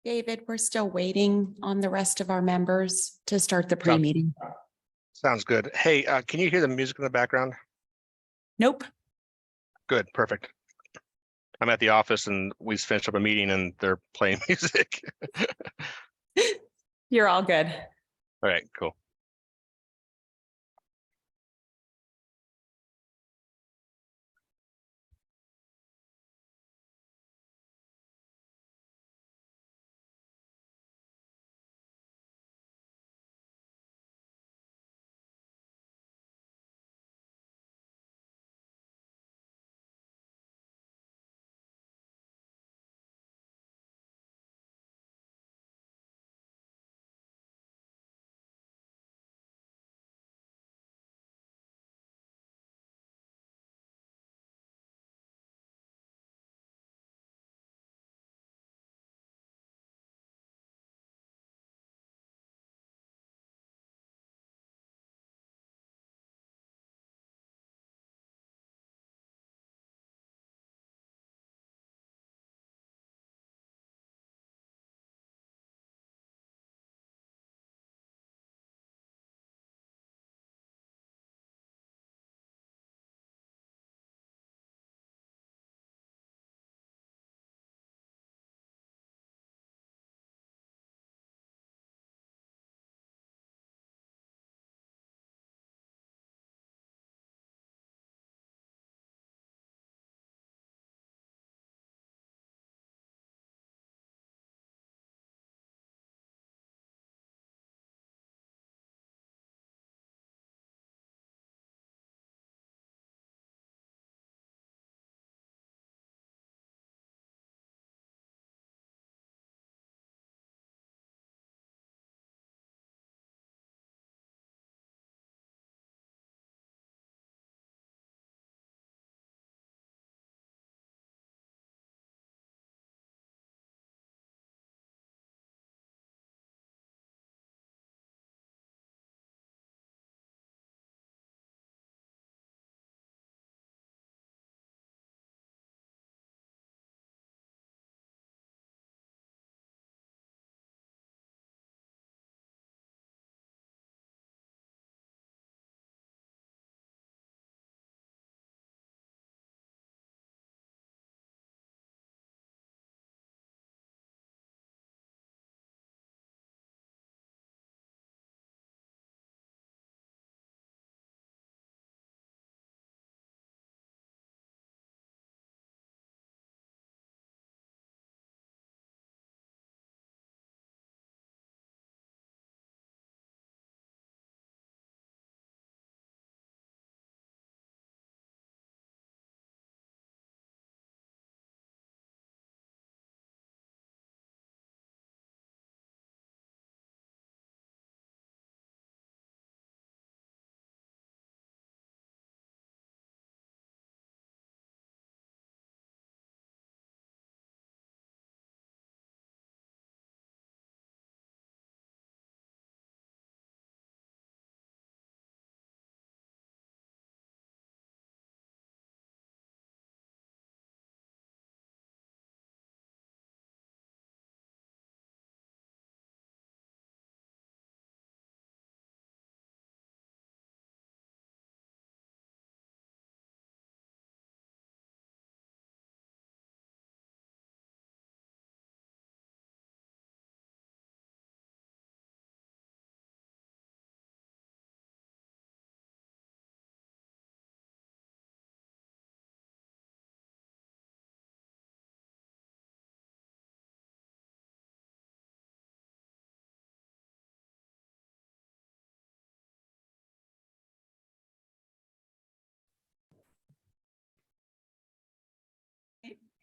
David, we're still waiting on the rest of our members to start the Sounds- pre-meeting. Sounds good. Hey, can you hear the music in the background? Nope. Good, perfect. I'm at the office and we just finished up a meeting and they're playing music. You're all good. All right, cool.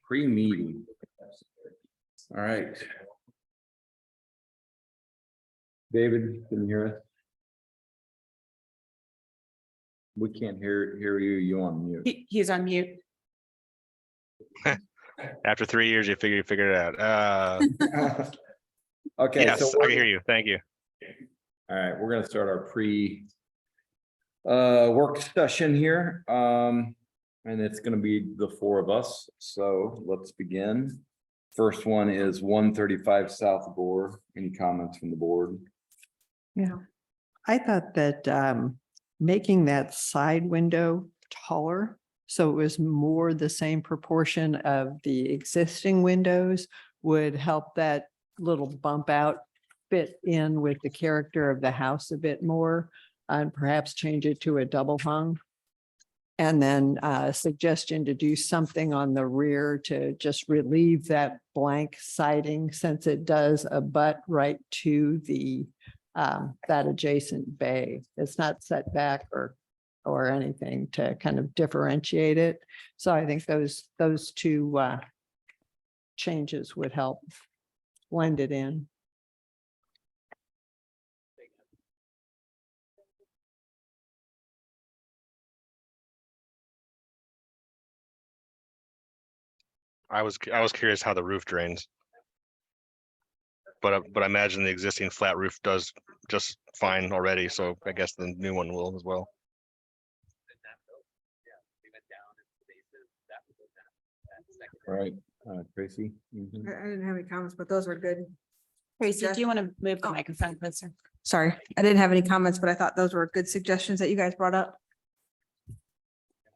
Pre-meeting. All right. David, can you hear us? We can't hear you. You on mute. He's on mute. After 3 years, you figured it out. Okay, Yes, so I can hear you. Thank you. all right, we're gonna start our work session here. And it's gonna be the four of us. So let's begin. First one is 135 South Gore. Any comments from the board? Yeah, I thought that making that side window taller, so it was more the same proportion of the existing windows, would help that little bump out fit in with the character of the house a bit more, and perhaps change it to a double hung. And then a suggestion to do something on the rear to just relieve that blank siding, since it does abut right to the that adjacent bay. It's not set back or anything to kind of differentiate it. So I think those two changes would help blend it in. I was curious how the roof drains. But I imagine the existing flat roof does just fine already, so I guess the new one will as well. All right, Tracy? Mhm. I didn't have any comments, but those were good. Tracy, do you want to move the Oh. microphone closer? Sorry, I didn't have any comments, but I thought those were good suggestions that you guys brought up.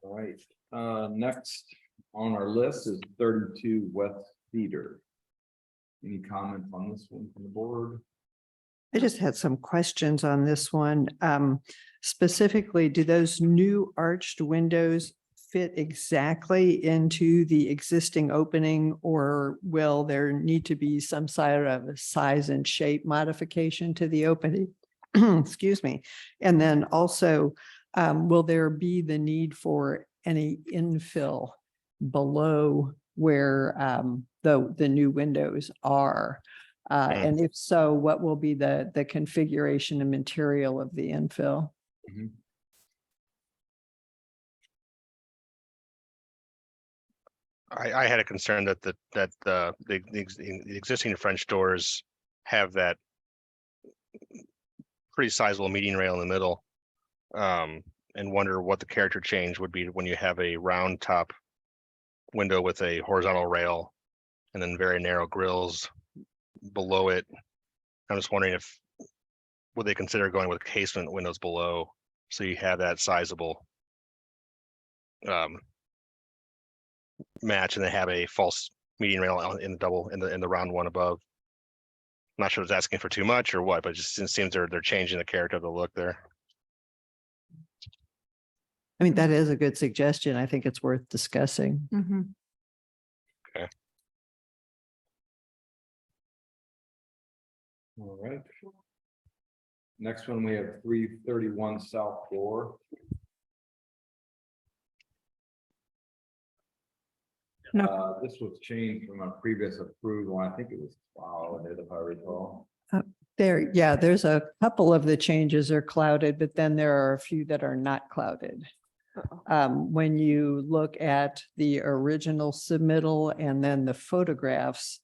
All right, next on our list is 32 West Cedar. Any comments on this one from the board? I just had some questions on this one. Specifically, do those new arched windows fit exactly into the existing opening, or will there need to be some sort of a size and shape modification to the opening? Excuse me. And then also, will there be the need for any infill below where the new windows are? And if so, what will be the configuration and material of the infill? Mhm. I had a concern that the existing French doors have that pretty sizable median rail in the middle. And wonder what the character change would be when you have a round top window with a horizontal rail and then very narrow grills below it. I'm just wondering if would they consider going with casement windows below, so you have that sizable match, and they have a false median rail in the double in the round one above. I'm not sure if it's asking for too much or what, but it just seems they're changing the character of the look there. I mean, that is a good suggestion. I think it's worth discussing. Mhm. All right. Next one, we have 331 South Gore. No. This was changed from a previous approval. I think it was clouded, if I recall. There, yeah, there's a couple of the changes are clouded, but then there are a few that are not clouded. When you look at the original submittal and then the photographs,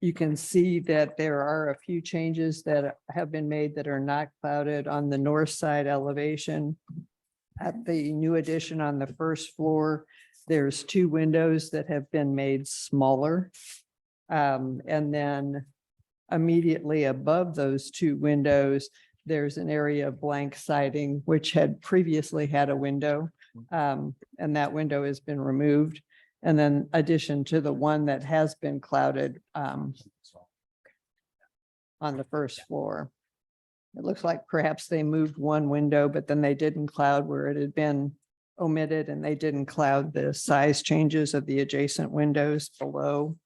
you can see that there are a few changes that have been made that are not clouded on the north side elevation. At the new addition on the first floor, there's two windows that have been made smaller. And then immediately above those two windows, there's an area of blank siding, which had previously had a window. And that window has been removed. And then addition to the one that has been clouded on the first floor. It looks like perhaps they moved one window, but then they didn't cloud where it had been omitted, and they didn't cloud the size changes of the adjacent windows below.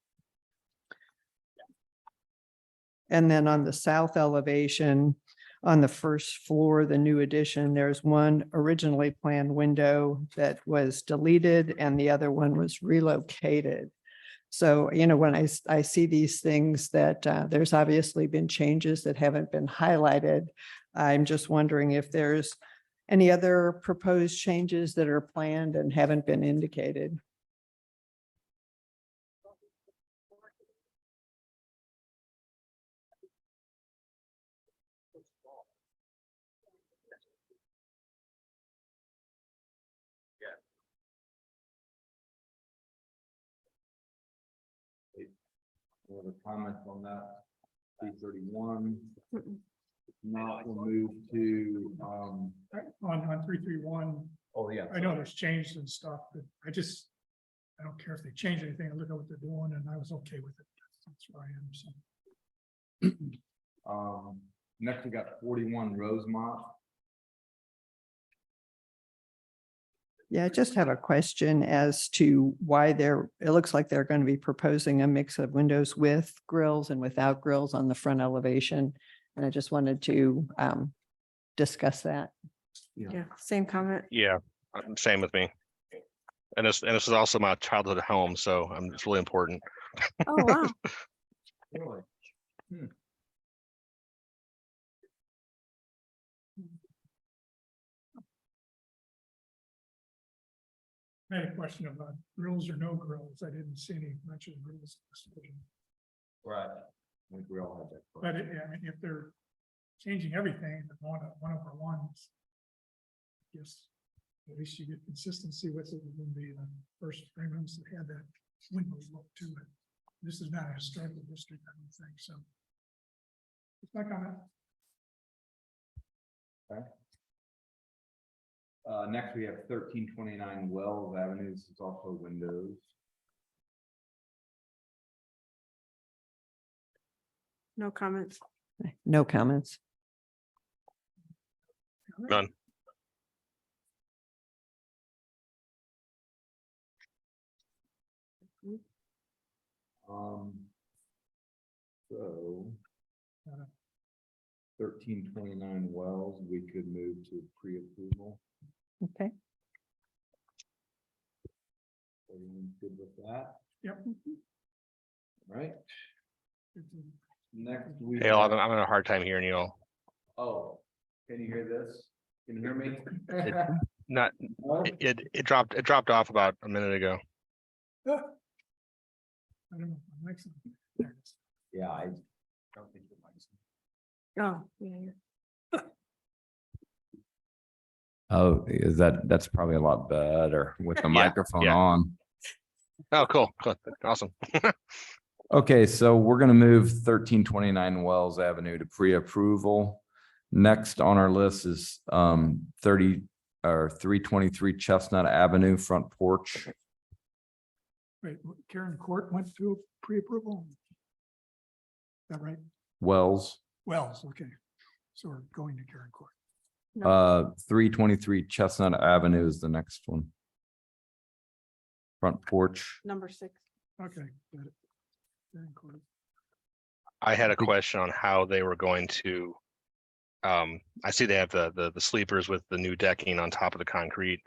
And then on the south elevation, on the first floor, the new addition, there's one originally planned window that was deleted and the other one was relocated. So, you know, when I see these things that there's obviously been changes that haven't been highlighted. I'm just wondering if there's any other proposed changes that are planned and haven't been indicated. Any other comments on that? 331. Mm-mm. Now we'll move to, On 331, oh, yeah. I know there's changes and stuff, but I don't care if they change anything, I look at what they're doing and I was okay with it. That's where I am, so. Next we got 41 Rosemont. Yeah, I just have a question as to why it looks like they're going to be proposing a mix of windows with grills and without grills on the front elevation. And I just wanted to discuss that. Yeah, same comment. Yeah, same with me. And this is also my childhood home, so it's really important. Oh, wow. Really? I had a question about grills or no grills. I didn't see any mention of grills. Right. I think we all have that. But I mean, if they're changing everything, the one over ones. Yes, at least you get consistency with it within the first frames that had that window look to it. This is not a historical district, I don't think, so. It's my comment. Next we have 1329 Wells Avenue. This is also windows. No comments. No comments. None. So. 1329 Wells, we could move to pre-approval. Okay. Everyone's good with that? Yep. Right, next we. Hey, I'm having a hard time hearing you all. Oh, can you hear this? Can you hear me? Not, No? it dropped off about a minute ago. I don't know. My mic's on. There it is. Yeah, I don't think the mic's. Oh, yeah. Oh, that's probably a lot better with the Yeah, microphone yeah. on. Oh, cool. Awesome. Okay, so we're gonna move 1329 Wells Avenue to pre-approval. Next on our list is 323 Chestnut Avenue front porch. Wait, Karen Court went through pre-approval? Is that right? Wells, Wells, okay. So we're going to Karen Court. 323 Chestnut Avenue is the next one. Front porch. Number 6. Okay, got it. Karen Court. I had a question on how they were going to. I see they have the sleepers with the new decking on top of the concrete.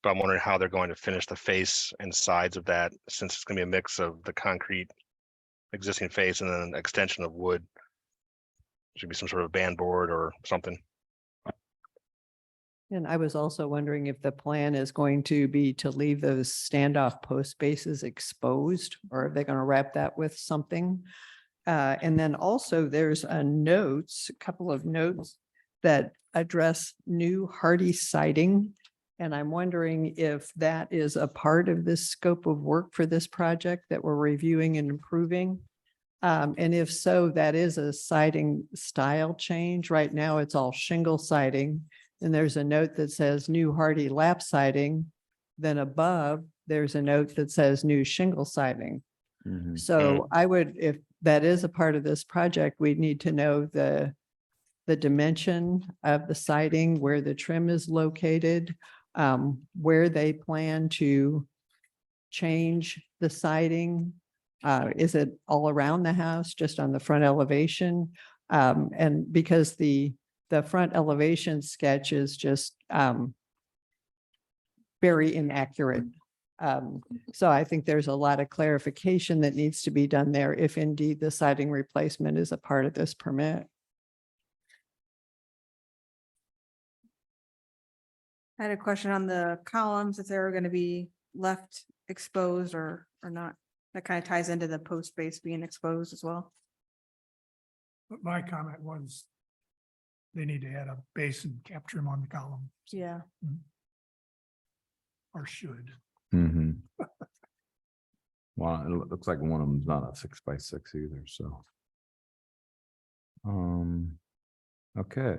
But I'm wondering how they're going to finish the face and sides of that, since it's gonna be a mix of the concrete existing face and then an extension of wood. Should be some sort of band board or something. And I was also wondering if the plan is going to be to leave those standoff post bases exposed, or are they going to wrap that with something? And then also there's a couple of notes that address new hardy siding. And I'm wondering if that is a part of this scope of work for this project that we're reviewing and improving. And if so, that is a siding style change. Right now, it's all shingle siding. And there's a note that says new hardy lap siding. Then above, there's a note that says new shingle siding. Mhm. So I would, if that is a part of this project, we'd need to know the dimension of the siding, where the trim is located, where they plan to change the siding. Is it all around the house, just on the front elevation? And because the front elevation sketch is just very inaccurate. So I think there's a lot of clarification that needs to be done there if indeed the siding replacement is a part of this permit. I had a question on the columns, if they were going to be left exposed or not. That kind of ties into the post base being exposed as well. But my comment was they need to add a base and cap trim on the column, Yeah. or should. Mhm. Well, it looks like one of them's not a 6x6 either, so. Okay.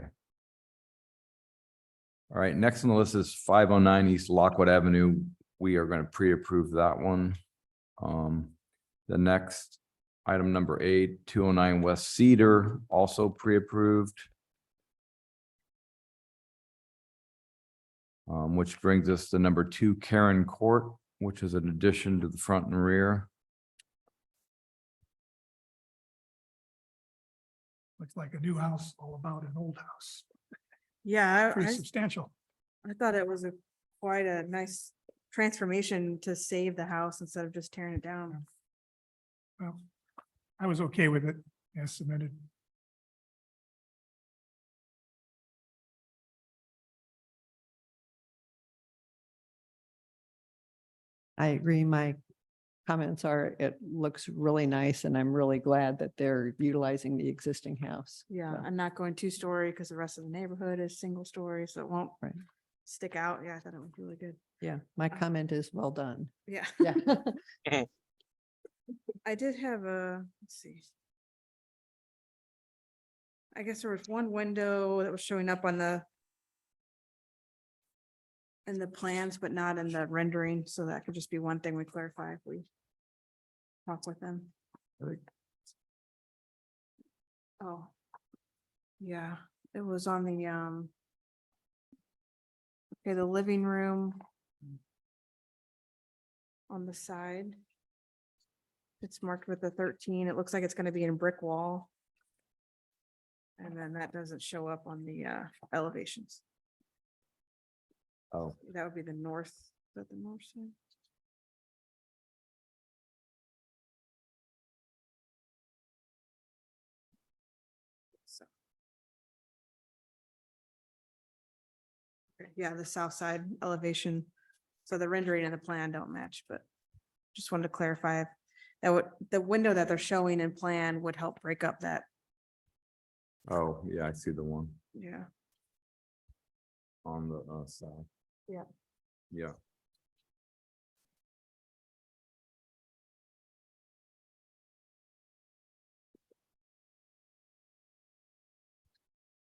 All right, next on the list is 509 East Lockwood Avenue. We are going to pre-approve that one. The next item number 8, 209 West Cedar, also pre-approved. Which brings us to number 2, Karen Court, which is an addition to the front and rear. Looks like a new house, all about an old house, Yeah, pretty substantial. I thought it was quite a nice transformation to save the house instead of just tearing it down. Well, I was okay with it as submitted. I agree. My comments are, it looks really nice and I'm really glad that they're utilizing the existing house. Yeah, So, I'm not going 2-story because the rest of the neighborhood is single story, so it won't Right. stick out. Yeah, I thought it was really good. Yeah, my comment is well done. Yeah. Yeah. I did have let's see. I guess there was one window that was showing up on in the plans, but not in the rendering, so that could just be one thing we clarify if we talk with them. Oh, yeah, it was on the, okay, the living room on the side. It's marked with a 13. It looks like it's gonna be in brick wall. And then that doesn't show up on the elevations. Oh, That would be the north, is that the north side? So. Okay, yeah, the south side elevation. So the rendering and the plan don't match, but just wanted to clarify that the window that they're showing in plan would help break up that, oh, yeah, I see the one yeah. on the side. Yeah. Yeah.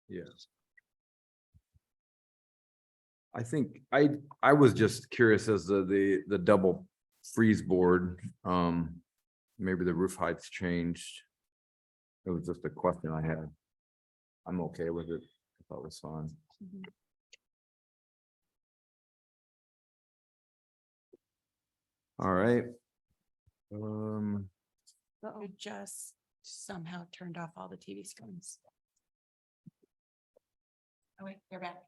Yes. I think I was just curious as to the double freeze board, maybe the roof heights changed. It was just a question I had. I'm okay with it. I thought it was fine. Mhm. All right. You just somehow turned off all the TV screens. Oh, wait, they're back.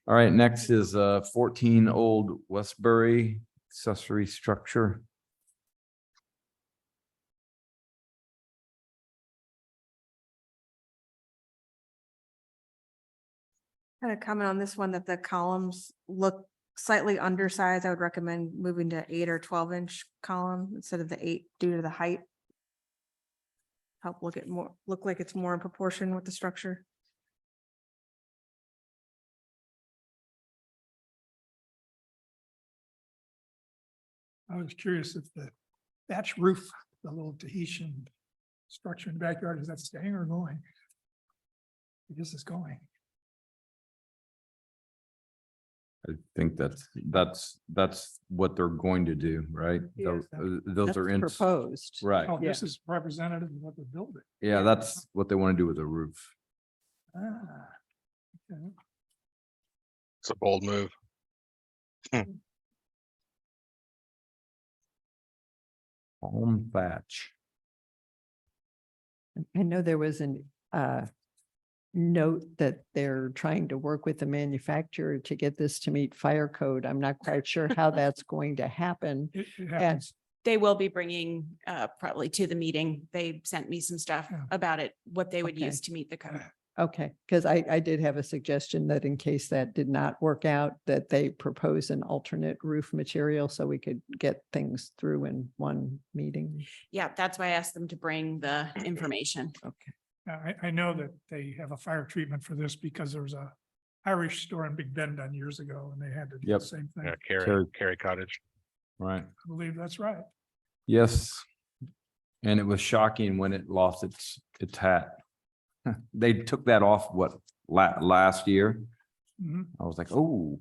All right, next is 14 Old Westbury accessory structure. Had a comment on this one that the columns look slightly undersized. I would recommend moving to 8 or 12-inch column instead of the 8 due to the height. Help look like it's more in proportion with the structure. I was curious if the thatch roof, the little Tahitian structure in the backyard, is that staying or going? I guess it's going. I think that's what they're going to do, right? Yeah. Those That's are in, proposed. right? Oh, this is representative of what they're building. Yeah, that's what they want to do with the roof. Ah. Okay. It's a bold move. Palm thatch. I know there was an note that they're trying to work with the manufacturer to get this to meet fire code. I'm not quite sure how that's going to happen. It happens. They will be bringing probably to the meeting. They sent me some stuff Yeah. about it, what they would Okay. use to meet the code. Okay, because I did have a suggestion that in case that did not work out, that they propose an alternate roof material so we could get things through in one meeting. Yeah, that's why I asked them to bring the information. Okay. I know that they have a fire treatment for this because there's a Irish store in Big Bend done years ago, and they had to do the Yep. same thing. Yeah, I Carey Cottage. Right. believe that's right. Yes. And it was shocking when it lost its hat. They took that off, what, last year? Mhm. I was like, oh,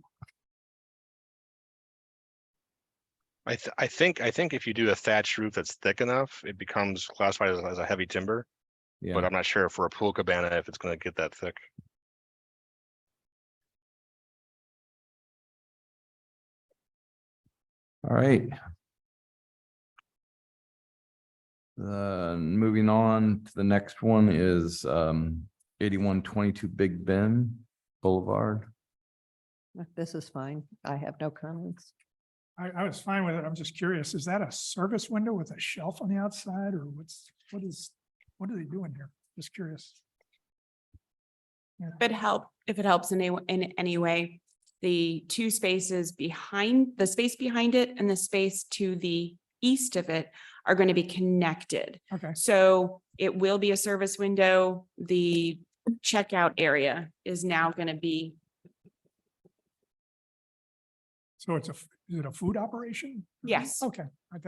I think if you do a thatched roof that's thick enough, it becomes classified as a heavy timber, but yeah. I'm not sure for a pool cabana if it's gonna get that thick. All right. Moving on to the next one is 8122 Big Bend Boulevard. This is fine. I have no comments. I was fine with it. I'm just curious, is that a service window with a shelf on the outside or what are they doing here? Just curious. Yeah. If it helps in any way, the two spaces behind, the space behind it and the space to the east of it are going to be connected. Okay, So it will be a service window. The checkout area is now going to be, so is it a food operation? yes. Okay, I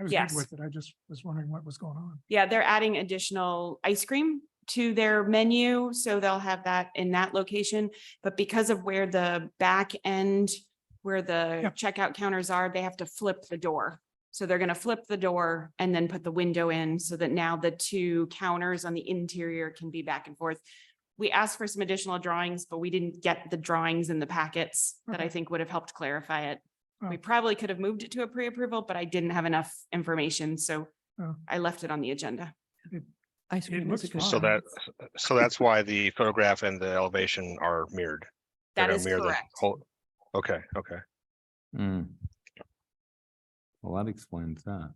was Yes. good with it. I just was wondering what was going on. Yeah, they're adding additional ice cream to their menu, so they'll have that in that location. But because of where the back end, where the Yep. checkout counters are, they have to flip the door. So they're gonna flip the door and then put the window in so that now the two counters on the interior can be back and forth. We asked for some additional drawings, but we didn't get the drawings in the packets that I Okay. think would have helped clarify it. We Oh. probably could have moved it to a pre-approval, but I didn't have enough information, so Oh. I left it on the agenda. Ice It cream is a looks good. So fine. that's why the photograph and the elevation are mirrored. They're That gonna is mirror the correct. whole- Okay, okay. Hmm. Well, that explains that.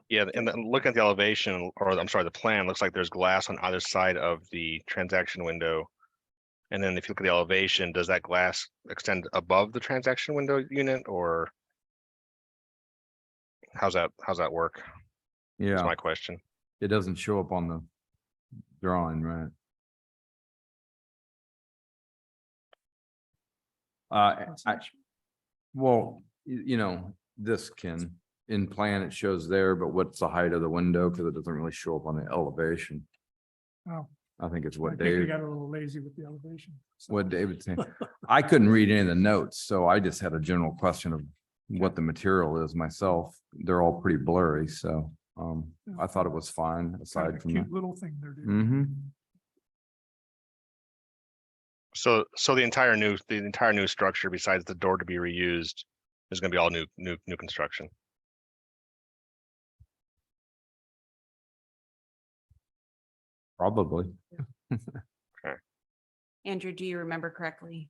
Yeah, and then look at the elevation, or I'm sorry, the plan, looks like there's glass on either side of the transaction window. And then if you look at the elevation, does that glass extend above the transaction window unit, or how's that work? Is Yeah, my question. it doesn't show up on the drawing, right? Well, you know, this can, in plan, it shows there, but what's the height of the window? Because it doesn't really show up on the elevation. Oh, I think it's I what think we Dave, got a little lazy with the elevation. so. what David said. I couldn't read any of the notes, so I just had a general question of what the material is myself. They're all pretty blurry, so I thought it was fine Kind of aside a from cute that. little thing they're doing. Mm-hmm. So the entire new structure, besides the door to be reused, is gonna be all new construction. Probably. Andrew, do you remember correctly?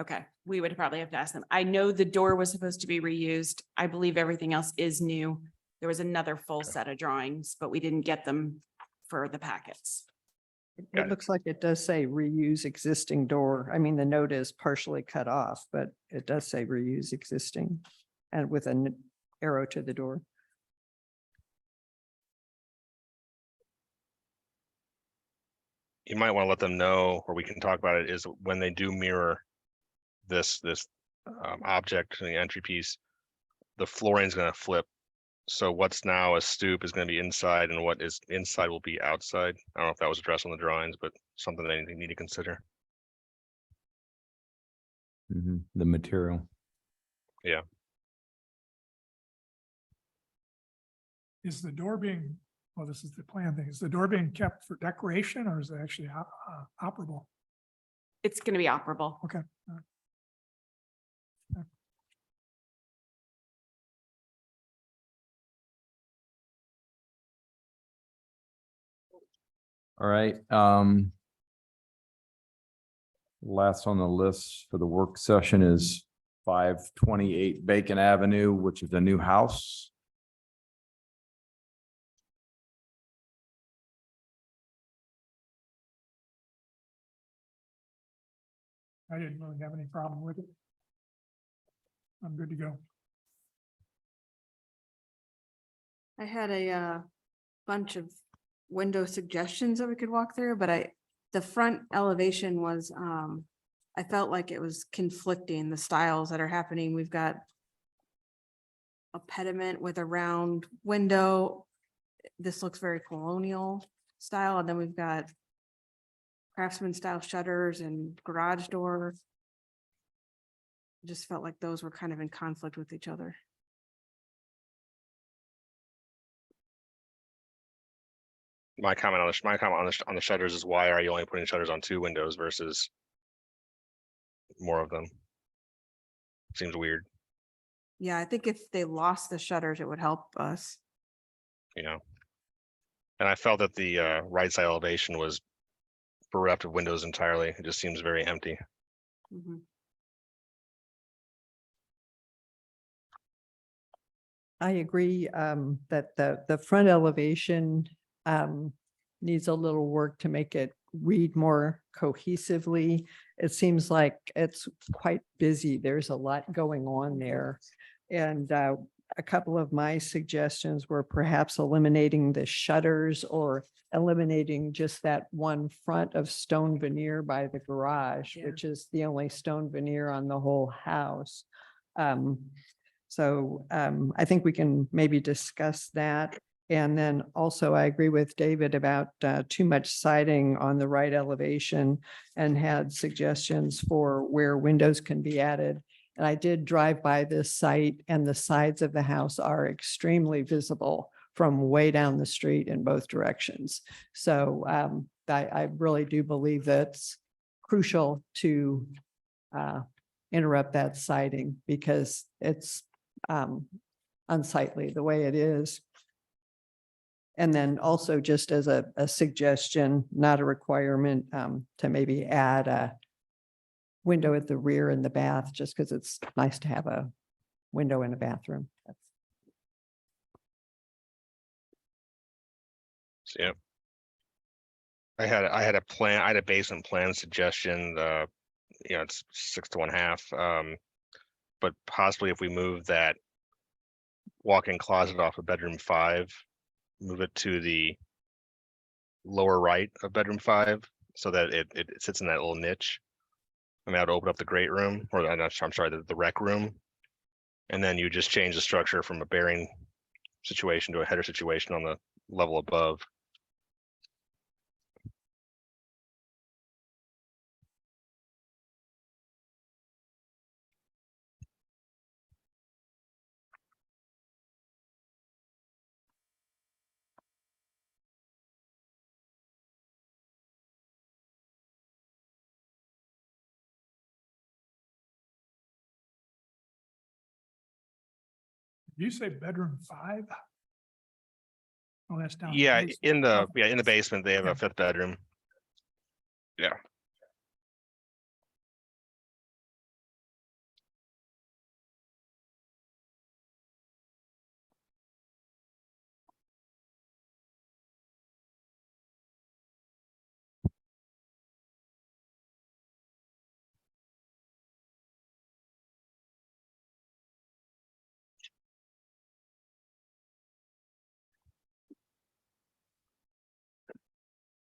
Okay, we would probably have to ask them. I know the door was supposed to be reused. I believe everything else is new. There was another full set of drawings, but we didn't get them for the packets. Got It it. looks like it does say reuse existing door. I mean, the note is partially cut off, but it does say reuse existing and with an arrow to the door. You might want to let them know, or we can talk about it, is when they do mirror this object in the entry piece, the flooring is gonna flip. So what's now a stoop is gonna be inside, and what is inside will be outside. I don't know if that was addressed on the drawings, but something they need to consider. Mm-hmm. The material. Is the door being, well, this is the plan thing. Is the door being kept for decoration or is it actually operable? It's gonna be operable. Okay. All right, last on the list for the work session is 528 Bacon Avenue, which is a new house. I didn't really have any problem with it. I'm good to go. I had a bunch of window suggestions that we could walk through, but I the front elevation was, I felt like it was conflicting, the styles that are happening. We've got a pediment with a round window. This looks very colonial style, and then we've got craftsman style shutters and garage door. Just felt like those were kind of in conflict with each other. My comment on the shutters is why are you only putting shutters on 2 windows versus more of them? Seems weird, Yeah, I think if they lost the shutters, it would help us. you know? And I felt that the right side elevation was bereft of windows entirely. It just seems very empty. Mhm. I agree that the front elevation needs a little work to make it read more cohesively. It seems like it's quite busy. There's a lot going on there. And a couple of my suggestions were perhaps eliminating the shutters or eliminating just that one front of stone veneer by the garage, Yeah. which is the only stone veneer on the whole house. So I think we can maybe discuss that. And then also I agree with David about too much siding on the right elevation and had suggestions for where windows can be added. And I did drive by this site and the sides of the house are extremely visible from way down the street in both directions. So I really do believe that's crucial to interrupt that siding because it's unsightly the way it is. And then also just as a suggestion, not a requirement, to maybe add a window at the rear in the bath, just because it's nice to have a window in a bathroom. So, yeah. I had a basement plan suggestion, it's 6 to 1/2. But possibly if we move that walk-in closet off of bedroom 5, move it to the lower right of bedroom 5 so that it sits in that little niche. I mean, I'd open up the great room or I'm sorry, the rec room. And then you just change the structure from a bearing situation to a header situation on the level above. Did you say bedroom 5? Oh, that's down. Yeah, in the Okay. basement, they have Yeah. a 5th bedroom. Yeah.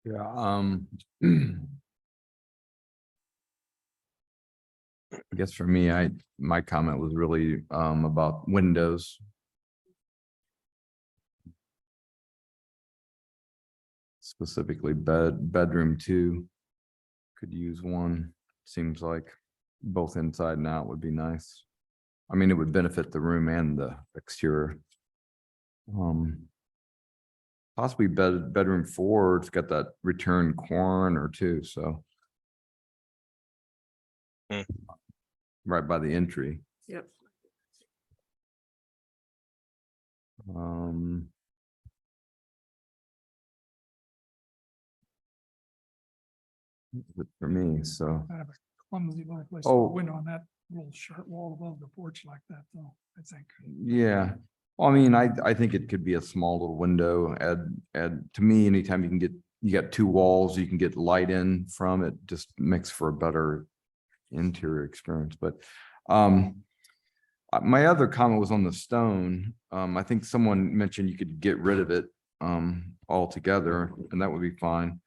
Yeah, I guess for me, my comment was really about windows. Specifically bedroom 2. Could use one, seems like both inside and out would be nice. I mean, it would benefit the room and the exterior. Possibly bedroom 4, it's got that return corner too, so. Hmm. Right by the entry. Yep. For me, so, Kind of a clumsy little place, Oh. window on that little short wall above the porch like that, though, I think. yeah. Well, I mean, I think it could be a small little window, add, to me, anytime you got 2 walls, you can get light in from it, just makes for a better interior experience, but, my other comment was on the stone. I think someone mentioned you could get rid of it, altogether, and that would be fine.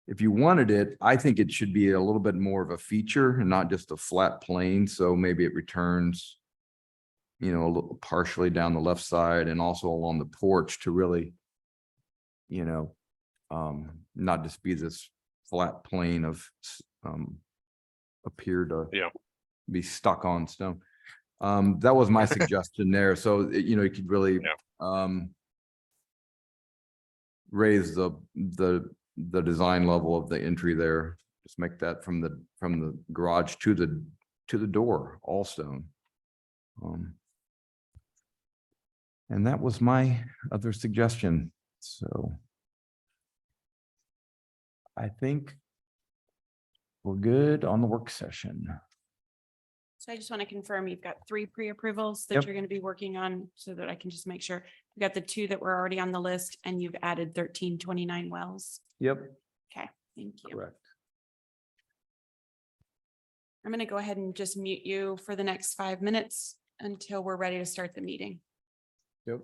if you wanted it, I think it should be a little bit more of a feature and not just a flat plane. So maybe it returns, a little partially down the left side and also along the porch to really, not just be this flat plane of, appear to Yeah. be stuck on stone. That was my suggestion there. So, you could really, raise the design level of the entry there. Just make that from the garage to the door, all stone. And that was my other suggestion. So I think we're good on the work session. So I just want to confirm you've got 3 pre-approvals that Yep. you're going to be working on so that I can just make sure. You got the 2 that were already on the list and you've added 1329 wells. Yep. Okay, thank you. Correct. I'm going to go ahead and just mute you for the next 5 minutes until we're ready to start the meeting. Yep.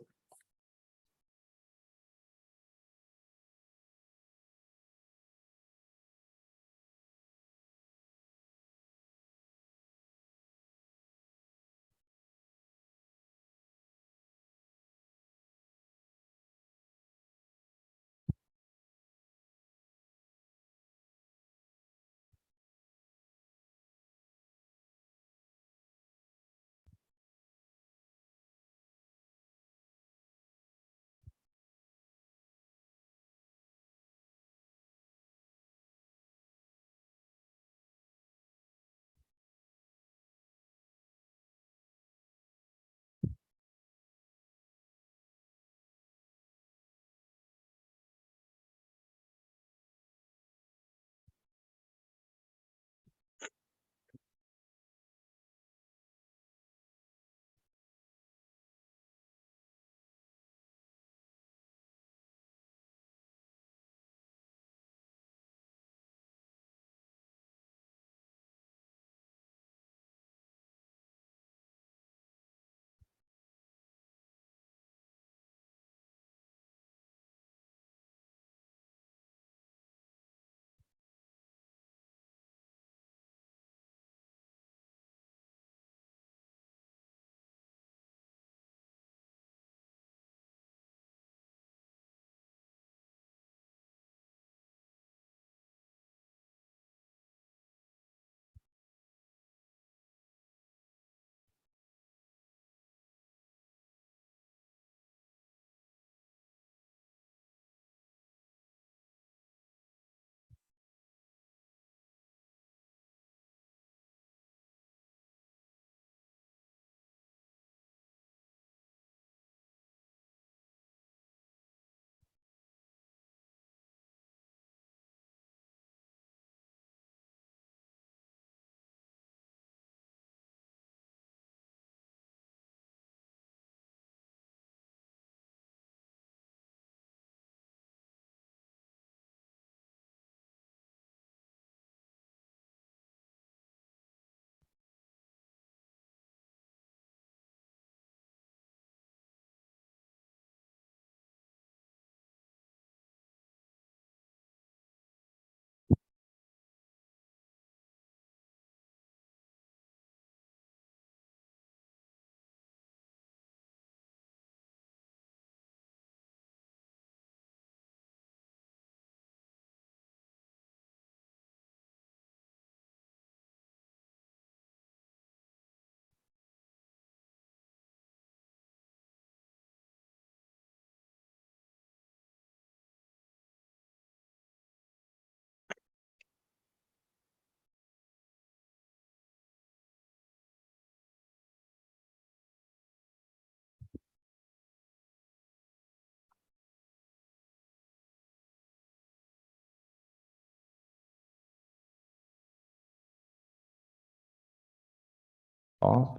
Off.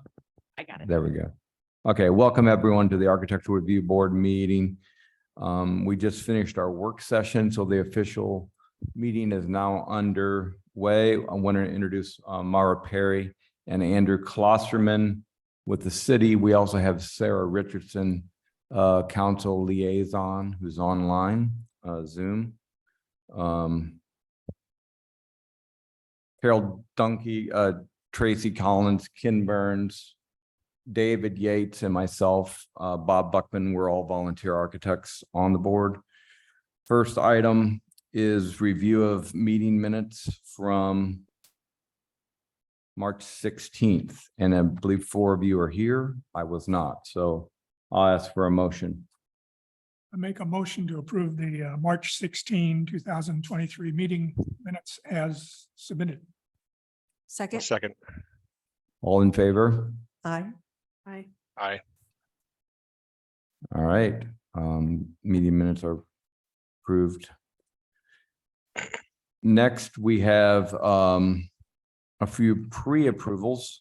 I got it. There we go. Okay, welcome everyone to the Architectural Review Board meeting. We just finished our work session, so the official meeting is now underway. I want to introduce Mara Perry and Andrew Klosterman with the city. We also have Sarah Richardson, council liaison, who's online, Zoom. Carol Dunkey, Tracy Collins, Ken Burns, David Yates and myself, Bob Buckman, we're all volunteer architects on the board. First item is review of meeting minutes from March 16th, and I believe 4 of you are here. I was not, so I'll ask for a motion. I make a motion to approve the March 16, 2023 meeting minutes as submitted. A Second. second. All in favor? Aye. Aye. Aye. All right, meeting minutes are approved. Next, we have a few pre-approvals.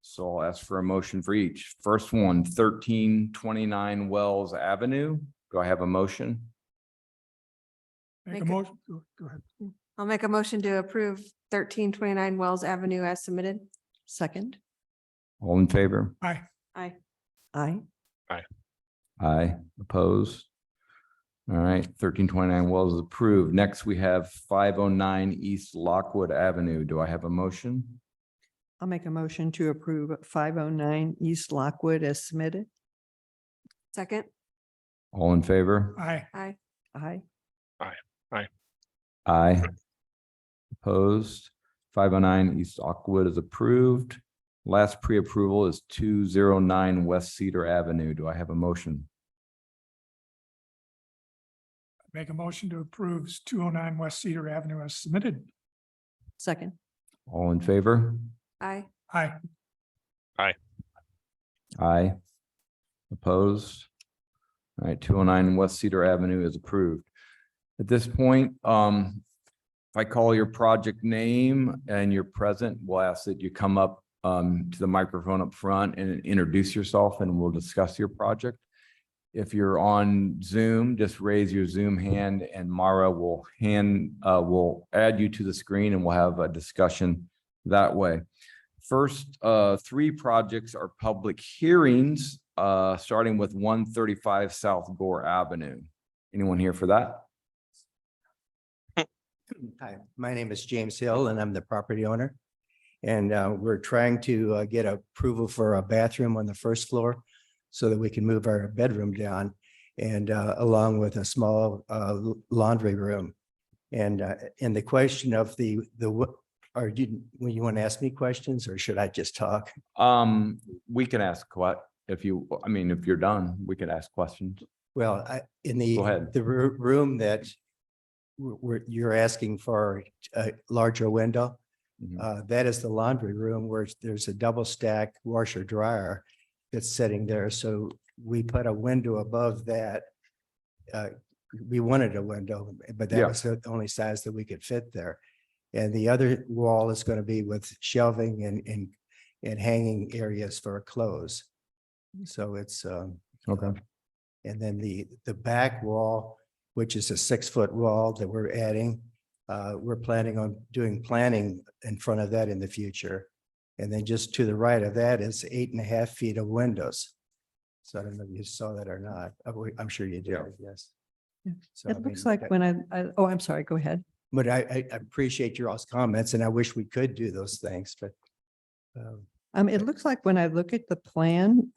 So I'll ask for a motion for each. First one, 1329 Wells Avenue. Do I have a motion? Make Make a it- motion, go ahead. I'll make a motion to approve 1329 Wells Avenue as submitted. Second. All in favor? Aye. Aye. Aye. Aye, opposed. All right, 1329 Wells is approved. Next, we have 509 East Lockwood Avenue. Do I have a motion? I'll make a motion to approve 509 East Lockwood as submitted. Second. All in favor? Aye. Aye. Aye. Aye. Opposed. 509 East Lockwood is approved. Last pre-approval is 209 West Cedar Avenue. Do I have a motion? Make a motion to approve 209 West Cedar Avenue as submitted. Second. All in favor? Aye. Aye. Aye. Opposed? All right, 209 West Cedar Avenue is approved. At this point, if I call your project name and you're present, we'll ask that you come up to the microphone up front and introduce yourself and we'll discuss your project. If you're on Zoom, just raise your Zoom hand and Mara will add you to the screen and we'll have a discussion that way. First, 3 projects are public hearings, starting with 135 South Gore Avenue. Anyone here for that? Hi, my name is James Hill and I'm the property owner. And we're trying to get approval for a bathroom on the first floor so that we can move our bedroom down and along with a small laundry room. And the question of when you want to ask me questions or should I just talk? We can ask what, if you're done, we can ask questions. Well, in Go ahead. the room that you're asking for a larger window, Mhm. that is the laundry room where there's a double stack washer dryer that's sitting there. So we put a window above that. We wanted a window, but Yeah. that was the only size that we could fit there. And the other wall is going to be with shelving and hanging areas for clothes. So it's Okay. and then the back wall, which is a 6-foot wall that we're adding. We're planning on doing planning in front of that in the future. And then just to the right of that is 8.5 feet of windows. So I don't know if you saw that or not. I'm sure you Yeah. did, yes. Yeah. So, I It looks mean, like when oh, I'm sorry, go ahead. But I appreciate your all's comments and I wish we could do those things, but It looks like when I look at the plan,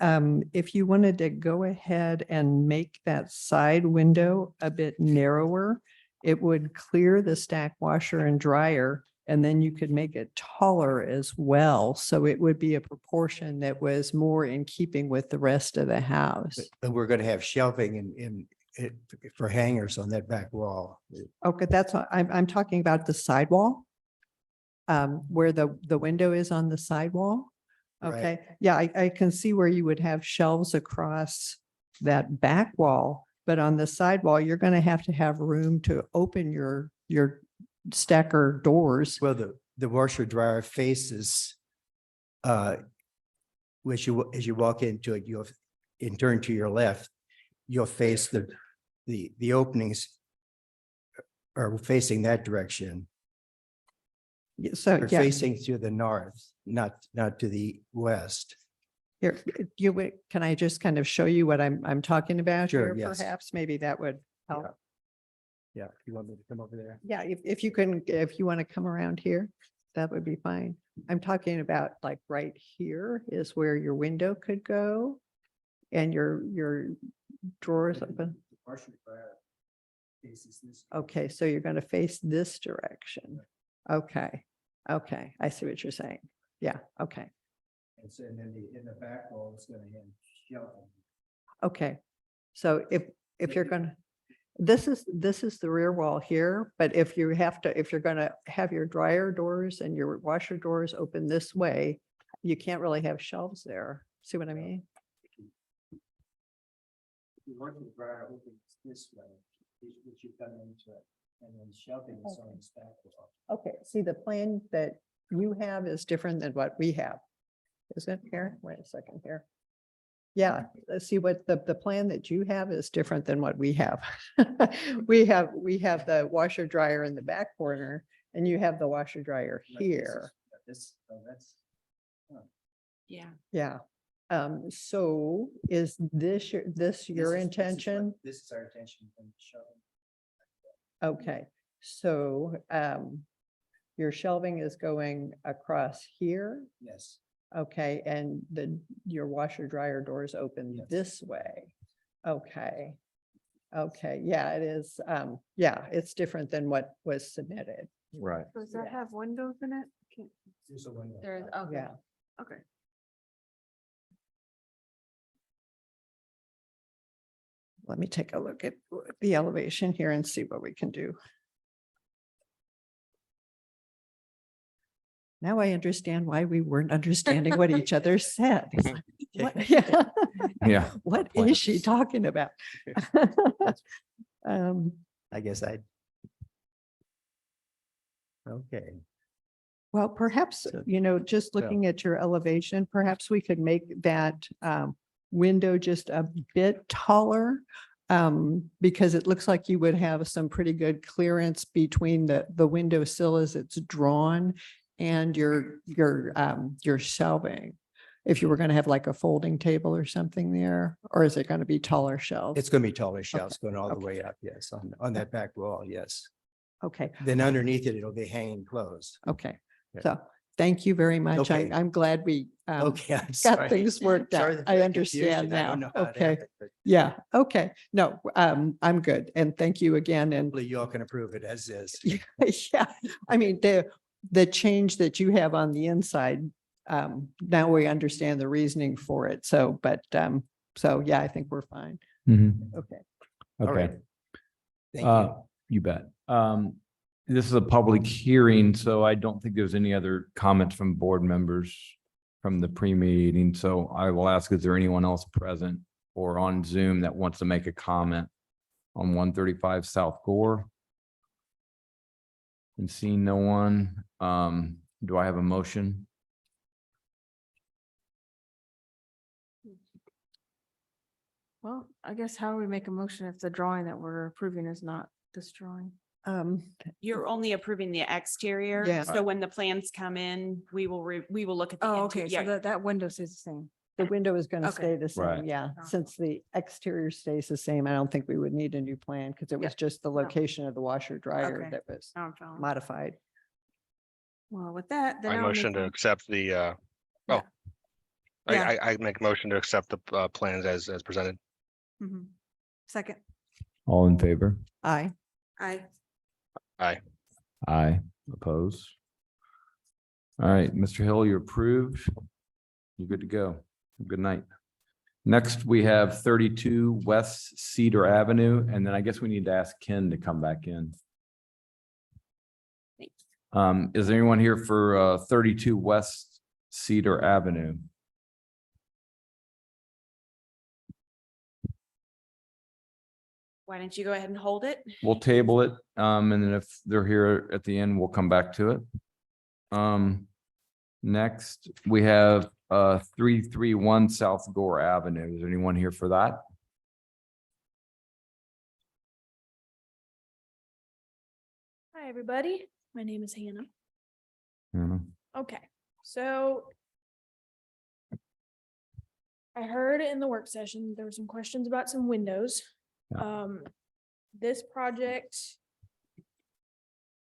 if you wanted to go ahead and make that side window a bit narrower, it would clear the stack washer and dryer, and then you could make it taller as well. So it would be a proportion that was more in keeping with the rest of the house. but we're going to have shelving for hangers on that back wall. Okay, that's, I'm talking about the sidewall. Where the window is on the sidewall. Right. Okay, yeah, I can see where you would have shelves across that back wall, but on the sidewall, you're gonna have to have room to open your stacker doors. Well, the washer dryer faces, as you walk into it, and turn to your left, you'll face the openings are facing that direction. So, They're yeah, facing to the north, not to the west. here, can I just kind of show you what I'm talking about Sure, here? yes. Perhaps, maybe that would help. Yeah, if you want me to come over there. Yeah, if you can, if you want to come around here, that would be fine. I'm talking about like right here is where your window could go. And your drawers open. Okay, so you're going to face this direction. Okay, okay, I see what you're saying. Yeah, okay, And so, and then in the back wall, it's gonna have shelving. okay. So if you're gonna, this is the rear wall here, but if you have to, if you're gonna have your dryer doors and your washer doors open this way, you can't really have shelves there. See what I mean? The working dryer opens this way, which you come into it, and then shelving is on this back wall. Okay, see, the plan that you have is different than what we have. Is it here? Wait a second here. Yeah, let's see what the plan that you have is different than what we have. We have the washer dryer in the back corner and you have the washer dryer here. This, oh, that's. Yeah. Yeah. So is this your this is what- intention? This is our intention from the shelving. Okay, so your shelving is going across here. Yes. Okay, and your washer dryer doors open Yes. this way. Okay. Okay, yeah, it is. Yeah, it's different than what was submitted. Right. Does that have windows in it? There's a window. There's, okay, Yeah. okay. Let me take a look at the elevation here and see what we can do. Now I understand why we weren't understanding what each other said. It's like, what- Yeah. Yeah. What is she Plans. talking about? I guess I. Okay. Well, perhaps, just looking at your elevation, perhaps we could make that window just a bit taller. Because it looks like you would have some pretty good clearance between the window sill as it's drawn and your shelving. If you were going to have like a folding table or something there, or is it going to be taller shelves? It's gonna be taller shelves going all the okay. way up, yes, on that back wall, yes. Okay, Then underneath it, it'll be hanging closed. okay. Yeah. So thank you very much. Okay. I'm glad we Okay, I'm got sorry. things worked Sorry out. for I the understand confusion. I now. don't know how it Okay. happened, but Yeah, okay. No, I'm good. And thank you again. And hopefully you all can approve it as is. yeah, I mean, the change that you have on the inside, now we understand the reasoning for it. So, but, so yeah, I think we're fine. Okay. All Okay. right. Thank you. You bet. This is a public hearing, so I don't think there's any other comments from board members from the pre-meeting. So I will ask, is there anyone else present or on Zoom that wants to make a comment on 135 South Gore? And seeing no one, do I have a motion? Well, I guess how do we make a motion if the drawing that we're approving is not this drawing? You're only approving the exterior. Yeah. So when the plans come in, we will look at the. Oh, okay, so yeah. that window stays the same. The window is going to Okay. stay the Right. same, yeah. Oh. Since the exterior stays the same, I don't think we would need a new plan because it Yeah. was just the location of the washer dryer Okay. that was Now I'm following. modified. Well, with that, then I I'll motion make to a- accept the, Yeah. I make a motion to accept the plans as presented. Mhm. Second, All in favor? Aye. I, Aye. Oppose? All right, Mr. Hill, you're approved. You're good to go. Good night. Next, we have 32 West Cedar Avenue, and then I guess we need to ask Ken to come back in. Thanks. Is there anyone here for 32 West Cedar Avenue? Why don't you go ahead and hold it? We'll table it, and then if they're here at the end, we'll come back to it. Next, we have 331 South Gore Avenue. Is there anyone here for that? Hi, everybody. My name is Hannah. Hannah? Okay, so I heard in the work session, there were some questions about some windows. Yeah. this project,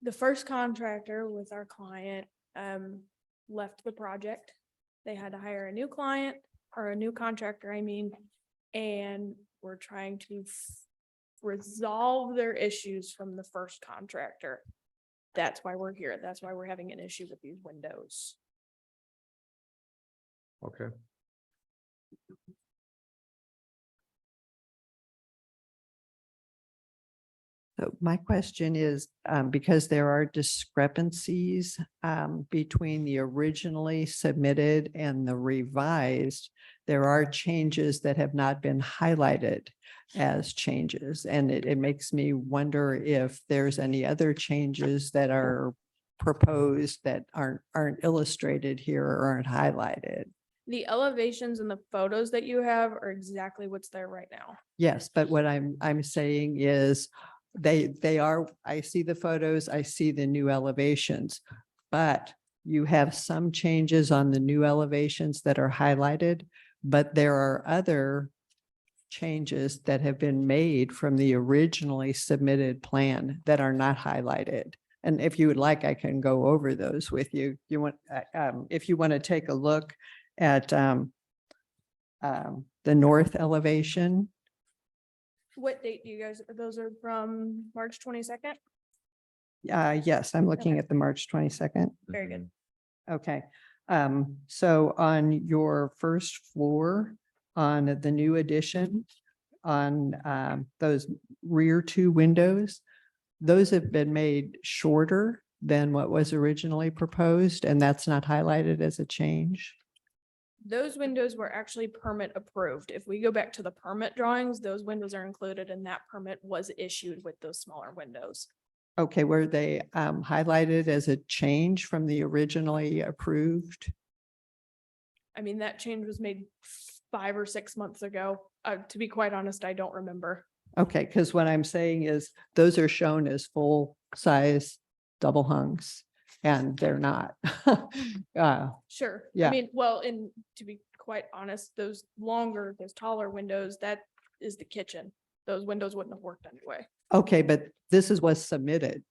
the first contractor with our client, left the project. They had to hire a new client or a new contractor, I mean, and we're trying to resolve their issues from the first contractor. That's why we're here. That's why we're having an issue with these windows. Okay. So my question is, because there are discrepancies between the originally submitted and the revised, there are changes that have not been highlighted as changes. And it makes me wonder if there's any other changes that are proposed that aren't illustrated here or aren't highlighted. The elevations and the photos that you have are exactly what's there right now. Yes, but what I'm saying is they are, I see the photos, I see the new elevations, but you have some changes on the new elevations that are highlighted, but there are other changes that have been made from the originally submitted plan that are not highlighted. And if you would like, I can go over those with you. You want, if you want to take a look at the north elevation. What date do you guys, those are from March 22nd? Yes, I'm looking Okay. at the March 22nd. Very good. Okay. So on your first floor, on the new addition, on those rear two windows, those have been made shorter than what was originally proposed, and that's not highlighted as a change. Those windows were actually permit approved. If we go back to the permit drawings, those windows are included and that permit was issued with those smaller windows. Okay, were they highlighted as a change from the originally approved? I mean, that change was made 5 or 6 months ago. To be quite honest, I don't remember. Okay, because what I'm saying is those are shown as full size double hungs and they're not. Sure. Yeah. I mean, well, and to be quite honest, those longer, those taller windows, that is the kitchen. Those windows wouldn't have worked anyway. Okay, but this is what's submitted.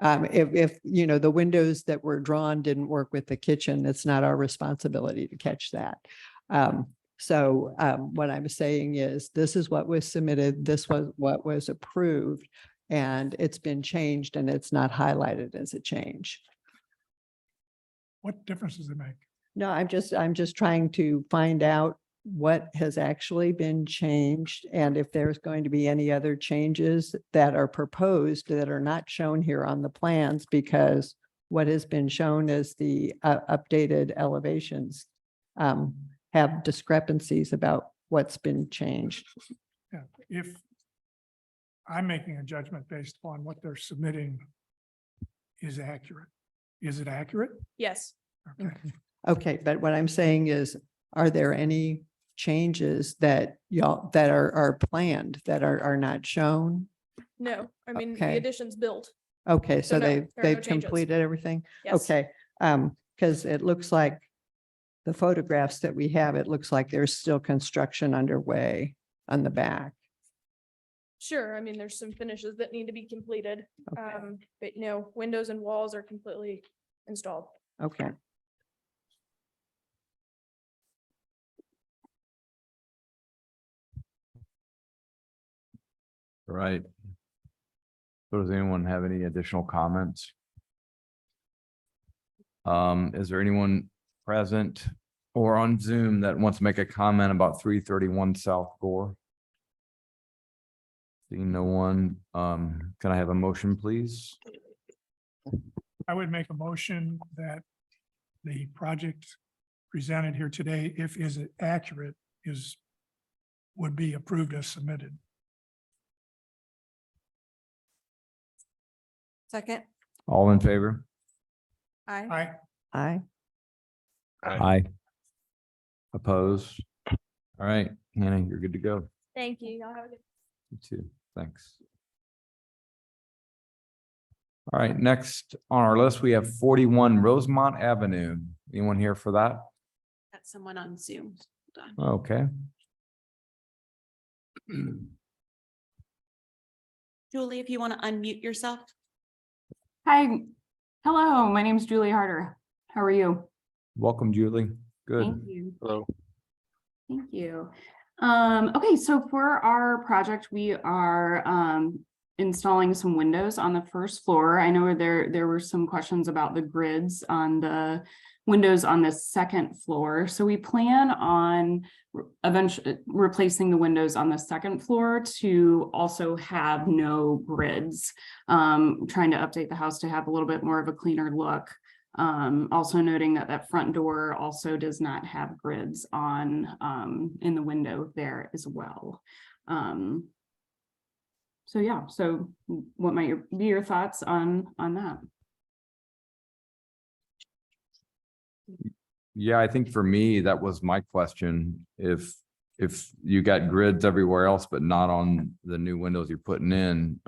If, you know, the windows that were drawn didn't work with the kitchen, it's not our responsibility to catch that. So what I'm saying is this is what was submitted, this was what was approved, and it's been changed and it's not highlighted as a change. What difference does it make? No, I'm just trying to find out what has actually been changed and if there's going to be any other changes that are proposed that are not shown here on the plans, because what has been shown as the updated elevations have discrepancies about what's been changed. Yeah, if I'm making a judgment based upon what they're submitting is accurate. Is it accurate? Yes. Okay. Okay, but what I'm saying is, are there any changes that y'all, that are planned that are not shown? No, I mean, the Okay. addition's built. Okay, So so no, there are no they've changes. completed everything? Yes. Okay, because it looks like the photographs that we have, it looks like there's still construction underway on the back. Sure. I mean, there's some finishes that need to be completed. Okay. But no, windows and walls are completely installed. Okay. Right. So does anyone have any additional comments? Is there anyone present or on Zoom that wants to make a comment about 331 South Gore? Seeing no one, can I have a motion, please? I would make a motion that the project presented here today, if is it accurate, would be approved as submitted. Second, All in favor? aye. Aye. Aye. Opposed? All right, Hannah, you're good to go. Thank you. Y'all have a good. You too. Thanks. All right, next on our list, we have 41 Rosemont Avenue. Anyone here for that? Got someone on Zoom. Hold on. Okay. Julie, if you want to unmute yourself. Hi, hello, my name's Julie Harder. How are you? Welcome, Julie. Good. Thank you. Hello. Thank you. Okay, so for our project, we are installing some windows on the first floor. I know there were some questions about the grids on the windows on the second floor. So we plan on eventually replacing the windows on the second floor to also have no grids. Trying to update the house to have a little bit more of a cleaner look. Also noting that that front door also does not have grids on in the window there as well. So yeah, so what might be your thoughts on that? Yeah, I think for me, that was my question. If you got grids everywhere else, but not on the new windows you're putting in,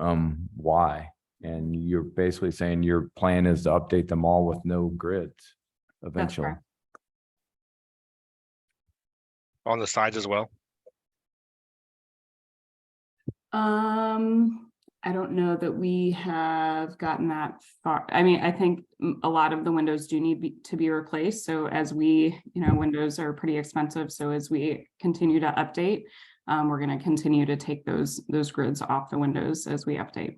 why? And you're basically saying your plan is to update them all with no grids eventually. correct. On the sides as well? I don't know that we have gotten that far. I mean, I think a lot of the windows do need to be replaced. So as we, windows are pretty expensive. So as we continue to update, we're going to continue to take those grids off the windows as we update.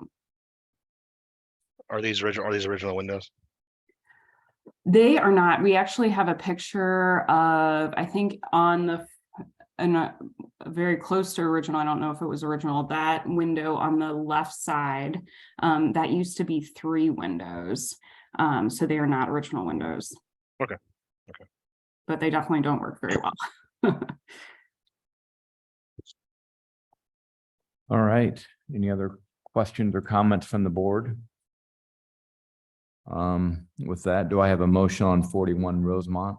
Are these original windows? They are not. We actually have a picture of, I think on the, very close to original, I don't know if it was original, that window on the left side, that used to be 3 windows. So they are not original windows. Okay. But they definitely don't work very well. All right. Any other questions or comments from the board? With that, do I have a motion on 41 Rosemont?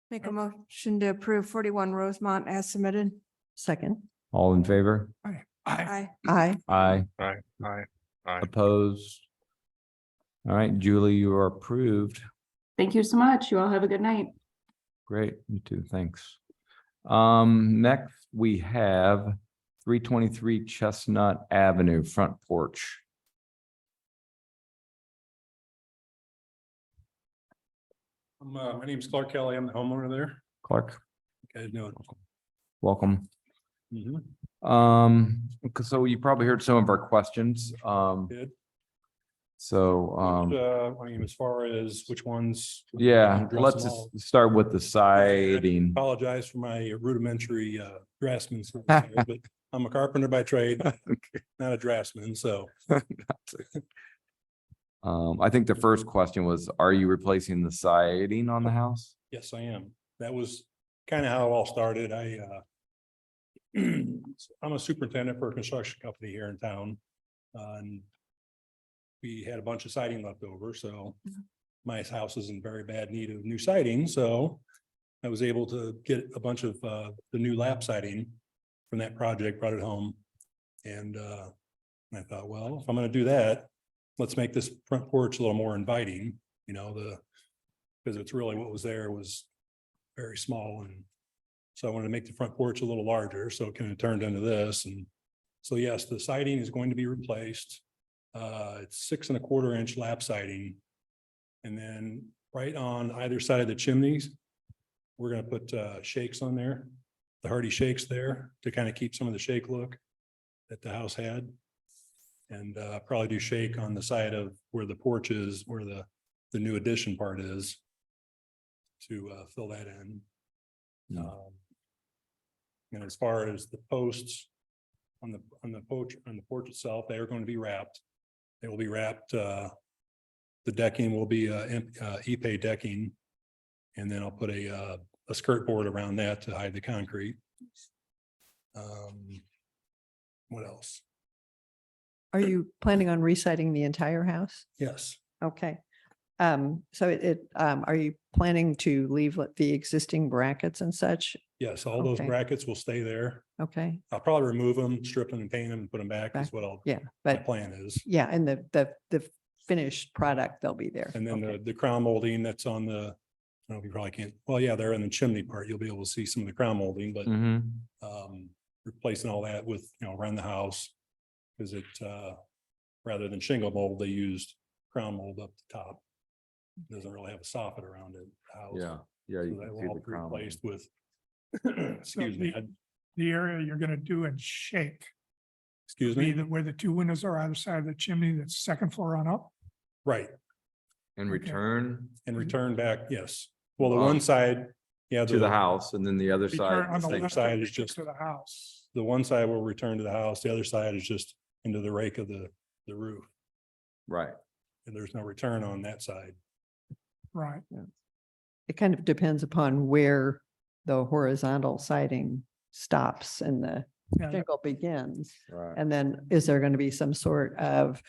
Make a motion to approve 41 Rosemont as submitted. Second. All in favor? Aye. Aye. Aye. Aye. Aye. Opposed? All right, Julie, you are approved. Thank you so much. You all have a good night. Great, you too, thanks. Next we have 323 Chestnut Avenue front porch. My name is Clark Kelly. I'm the homeowner there. Clark, You guys know it. welcome. Mhm. So you probably heard some of our questions. Did. So, I mean, as far as which ones. yeah, address let's them all. just start with the I siding. Apologize for my rudimentary draftsman, skills here, but I'm a carpenter by trade, not a draftsman, so. I think the first question was, are you replacing the siding on the house? Yes, I am. That was kind of how it all started. I'm a superintendent for a construction company here in town. And we had a bunch of siding left over, so my house is in very bad need of new siding, so I was able to get a bunch of the new lap siding from that project, brought it home. And I thought, well, if I'm gonna do that, let's make this front porch a little more inviting, because it's really what was there was very small, and so I wanted to make the front porch a little larger, so it kind of turned into this. And so yes, the siding is going to be replaced. It's 6 1/4 inch lap siding. And then right on either side of the chimneys, we're gonna put shakes on there, the hardy shakes there to kind of keep some of the shake look that the house had. And probably do shake on the side of where the porch is, where the new addition part is, to fill that in. And as far as the posts on the porch itself, they are going to be wrapped. They will be wrapped. The decking will be Ipe decking, and then I'll put a skirt board around that to hide the concrete. What else? Are you planning on reciting the entire house? Yes. Okay. So are you planning to leave the existing brackets and such? Yes, all those Okay. brackets will stay there. Okay, I'll probably remove them, strip them and paint them and put them back is Back. what yeah, my but plan is. yeah, and the finished product, they'll be there. And then Okay. the crown molding that's on the, I don't know if you probably can't, well, yeah, they're in the chimney part. You'll be able to see some of the crown molding, but Mhm. replacing all that with, around the house. Because rather than shingle mold, they used crown mold up the top. Doesn't really have a soffit around it. the house. Yeah, yeah. So You that can will see all the be crown mold. replaced with, excuse me, The area you're gonna do in shake. excuse Be me, where the two windows are either side of the chimney, that's second floor on up. right, And Okay. return and return back, yes. Well, the Um, one side, yeah. to the house and then the other Return side. on the same left side of is it just- to the house. The one side will return to the house, the other side is just into the rake of the roof. Right. And there's no return on that side. Right. It kind of depends upon where the horizontal siding stops and the Yeah, shingle begins. Right. And then is there going to be some sort of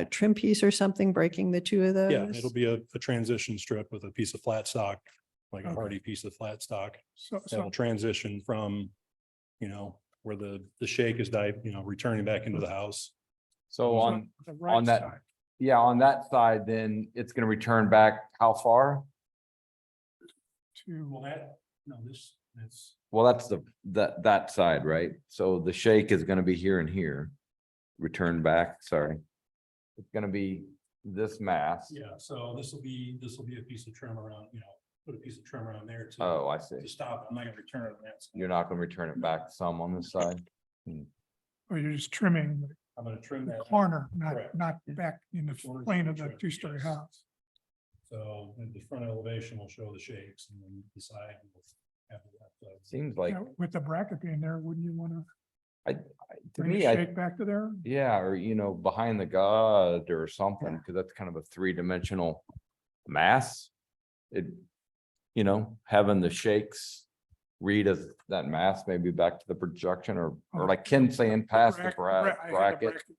trim piece or something breaking the two of those? Yeah, it'll be a transition strip with a piece of flat stock, like a Okay. hardy piece of flat stock. so, That'll transition from, where the shake is returning back into the house. So on, the right on that- side. yeah, on that side, then it's gonna return back how far? To, That's. Well, that's that side, right? So the shake is gonna be here and here. Return back, sorry. It's gonna be this mass. Yeah, so this will be a piece of trim around, put a piece of trim around there to. Oh, I see. To stop, I'm not gonna return it on that. side. You're not gonna return it back some on this side? or you're just trimming I'm gonna trim the that. corner, Correct. not back in the Corner's plane of gonna the trim, two-story yes. house. So in the front elevation will show the shakes and then the side will have the left side. Seems like, Yeah, with the bracket being there, wouldn't you wanna to bring the me, I, shake back to there? yeah, or behind the god or something, because that's kind of a three-dimensional mass. It, having the shakes read as that mass, maybe back to the projection or like Ken saying past the bracket.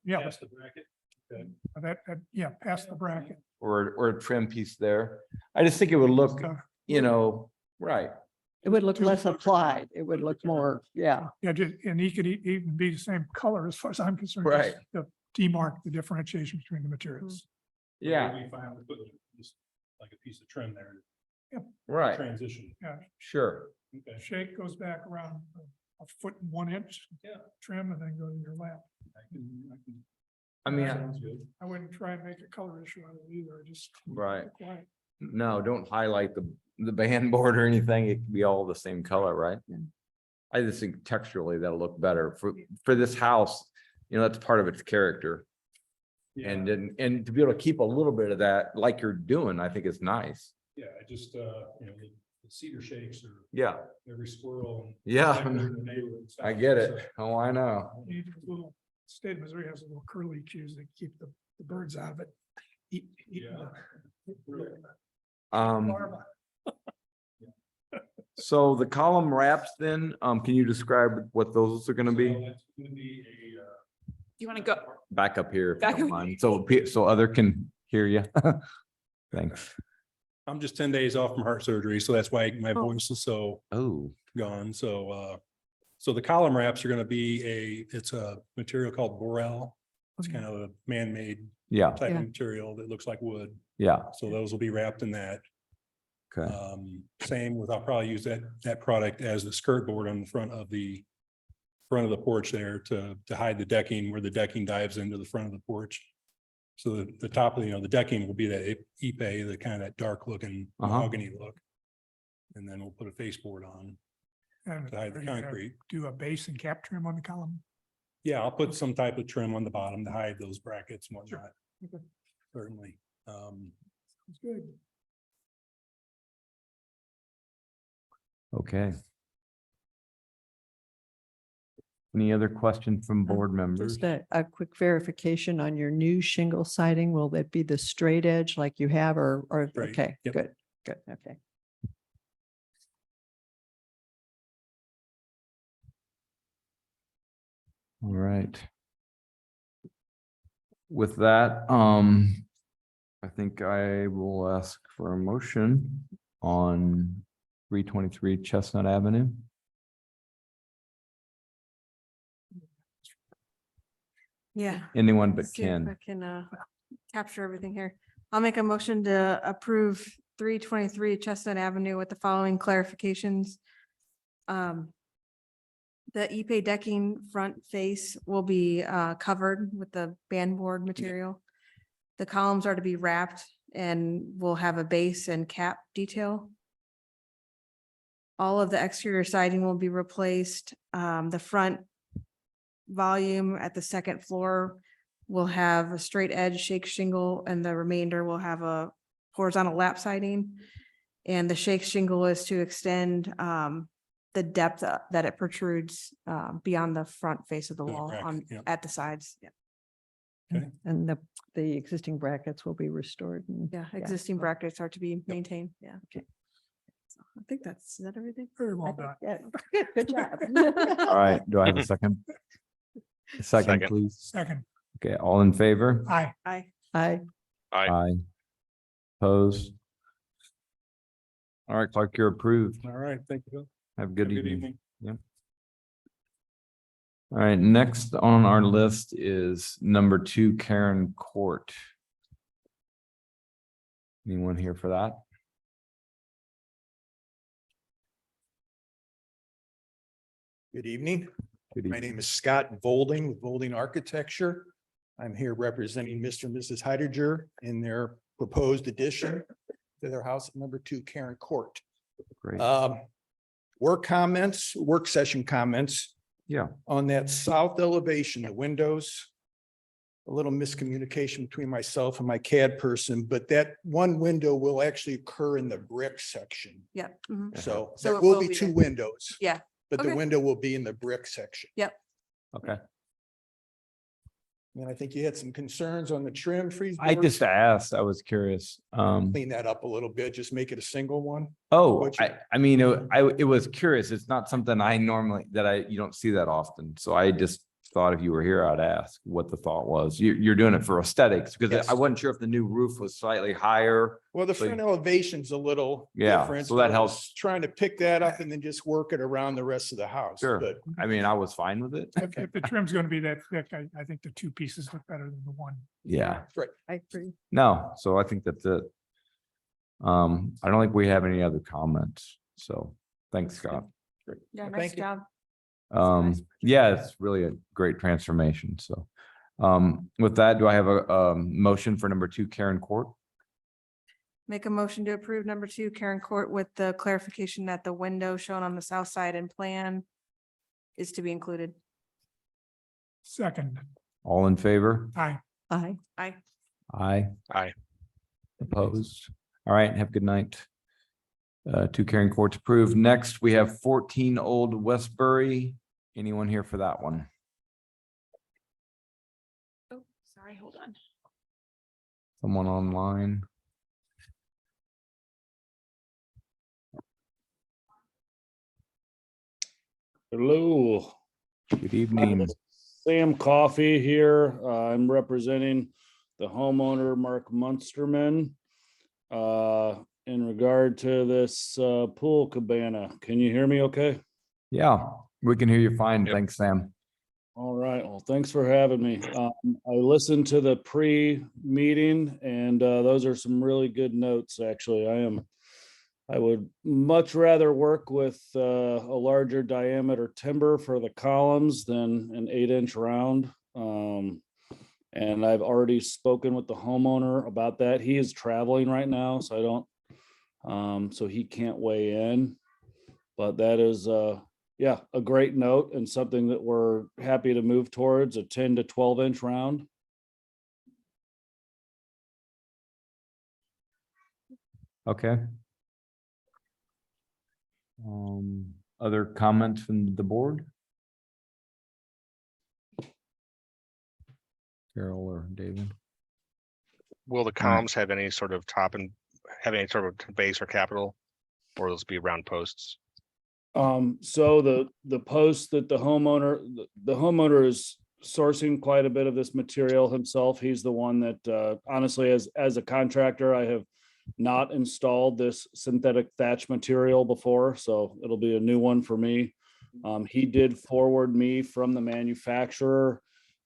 Yeah, Past the bracket. Okay. yeah, past the bracket. Or a trim piece there. I just think it would look, right. It would look less applied. It would look more, yeah. Yeah, and he could even be the same color as far as I'm concerned. Right. just to demark the differentiation between the materials. Yeah, We finally put just like a piece of trim there to right, transition. Yeah, sure. Okay. shake goes back around a foot and 1 inch. Yeah. Trim and then go to your lap. I mean, Sounds good. I wouldn't try and make a color issue out of it either, just. Right. be quiet. no, don't highlight the band board or anything. It can be all the same color, right? Yeah. I just think texturally that'll look better for this house. That's part of its character. Yeah. And to be able to keep a little bit of that like you're doing, I think is nice. Yeah, I just, the cedar shakes are Yeah, every squirrel. and yeah, every in the neighborhood and I stuff, get so- it. Oh, I know. State of Missouri has a little curly cues that keep the birds out of it. Eating Yeah. Um, so the column wraps then, can you describe what those are gonna So be? that's gonna be a, You want to go? Back up here, if you Back don't up. mind. So other can hear you. Thanks. I'm just 10 days off from heart surgery, so that's why my voice is so Oh, gone. So the column wraps are gonna be it's a material called Borel. It's kind of a man-made yeah, type Yeah. of material that looks like wood. yeah, So those will be wrapped in that. okay, Same with, I'll probably use that product as the skirt board on the front of the porch there to hide the decking where the decking dives into the front of the porch. So the top of, the decking will be that Ipe, the kind of that dark looking mahogany look. And then we'll put a faceboard on And to hide the are you gonna concrete. Do a base and cap trim on the column. Yeah, I'll put some type of trim on the bottom to hide those brackets and whatnot. Okay. Certainly. It's good. okay. Any other questions from board members? Just a quick verification on your new shingle siding. Will that be the straight edge like you have or, Straight, okay, yep. good, okay. All right. With that, I think I will ask for a motion on 323 Chestnut Avenue. Yeah. Anyone but See if Ken. I can capture everything here. I'll make a motion to approve 323 Chestnut Avenue with the following clarifications. The Ipe decking front face will be covered with the band board material. The columns are to be wrapped and will have a base and cap detail. All of the exterior siding will be replaced. The front volume at the second floor will have a straight edge shake shingle, and the remainder will have a horizontal lap siding. And the shake shingle is to extend the depth that it protrudes beyond the front face of the To the wall rack, on, yeah. at the sides. Yeah. And the existing brackets will be restored. and- Yeah, existing brackets are to be maintained. Yeah. Okay. So I think is that everything? Very I well think- done. yeah, Good job. All right, do I have a second? A second, Second. please. Second, Okay, all in favor? aye. Aye. Aye. Aye. Opposed? All right, Clark, you're approved. All right, thank you. Bill. Have a good Have a evening. All right, next on our list is number 2 Karen Court. Anyone here for that? Good evening. Good My evening. name is Scott Volding with Volding Architecture. I'm here representing Mr. and Mrs. Heidiger in their proposed addition to their house at number 2 Karen Court. Great. Work session comments Yeah, on that south elevation, the windows. A little miscommunication between myself and my CAD person, but that one window will actually occur in the brick section. Yeah. mhm. So So there it will will be be 2 there. windows. Yeah. But the Okay. window will be in the brick section. okay. And I think you had some concerns on the trim freeze. I boards. just asked, I was curious. Clean that up a little bit, just make it a single one. Oh, What you- I mean, it was curious. It's not something I normally, you don't see that often. So I just thought if you were here, I'd ask what the thought was. You're doing it for aesthetics because Yes. I wasn't sure if the new roof was slightly higher. Well, the So- front elevation's a little Yeah, different. so that I helps. was Trying to pick that up and then just work it around the rest of the house. Sure. But I mean, I was fine with it. If the trim's going to be that thick, I think the 2 pieces look better than the one. Yeah, I agree. no, so I think that's it. I don't think we have any other comments. So thanks, Scott. Yeah, Well, nice thank you. job. Yeah, it's really a great transformation. So with that, do I have a motion for number 2 Karen Court? Make a motion to approve number 2 Karen Court with the clarification that the window shown on the south side and plan is to be included. Second, All in favor? aye. Aye. Aye. Aye. Aye. Opposed? All right, have a good night. 2 Karen Court's approved. Next, we have 14 Old Westbury. Anyone here for that one? Oh, sorry, hold on. Someone online? Hello, Good evening. Sam Coffey here. I'm representing the homeowner, Mark Munsterman. In regard to this pool cabana, can you hear me okay? Yeah, we can hear you fine. Yep. Thanks, Sam. All right, well, thanks for having me. I listened to the pre-meeting and those are some really good notes, actually. I would much rather work with a larger diameter timber for the columns than an 8-inch round. And I've already spoken with the homeowner about that. He is traveling right now, so I don't, so he can't weigh in. But that is, yeah, a great note and something that we're happy to move towards, a 10 to 12-inch round. Okay. Other comments from the board? Carol or David? Will the columns have any sort of top and have any sort of base or capital? Or will those be round posts? So the post that the homeowner is sourcing quite a bit of this material himself. He's the one that, honestly, as a contractor, I have not installed this synthetic thatch material before, so it'll be a new one for me. He did forward me from the manufacturer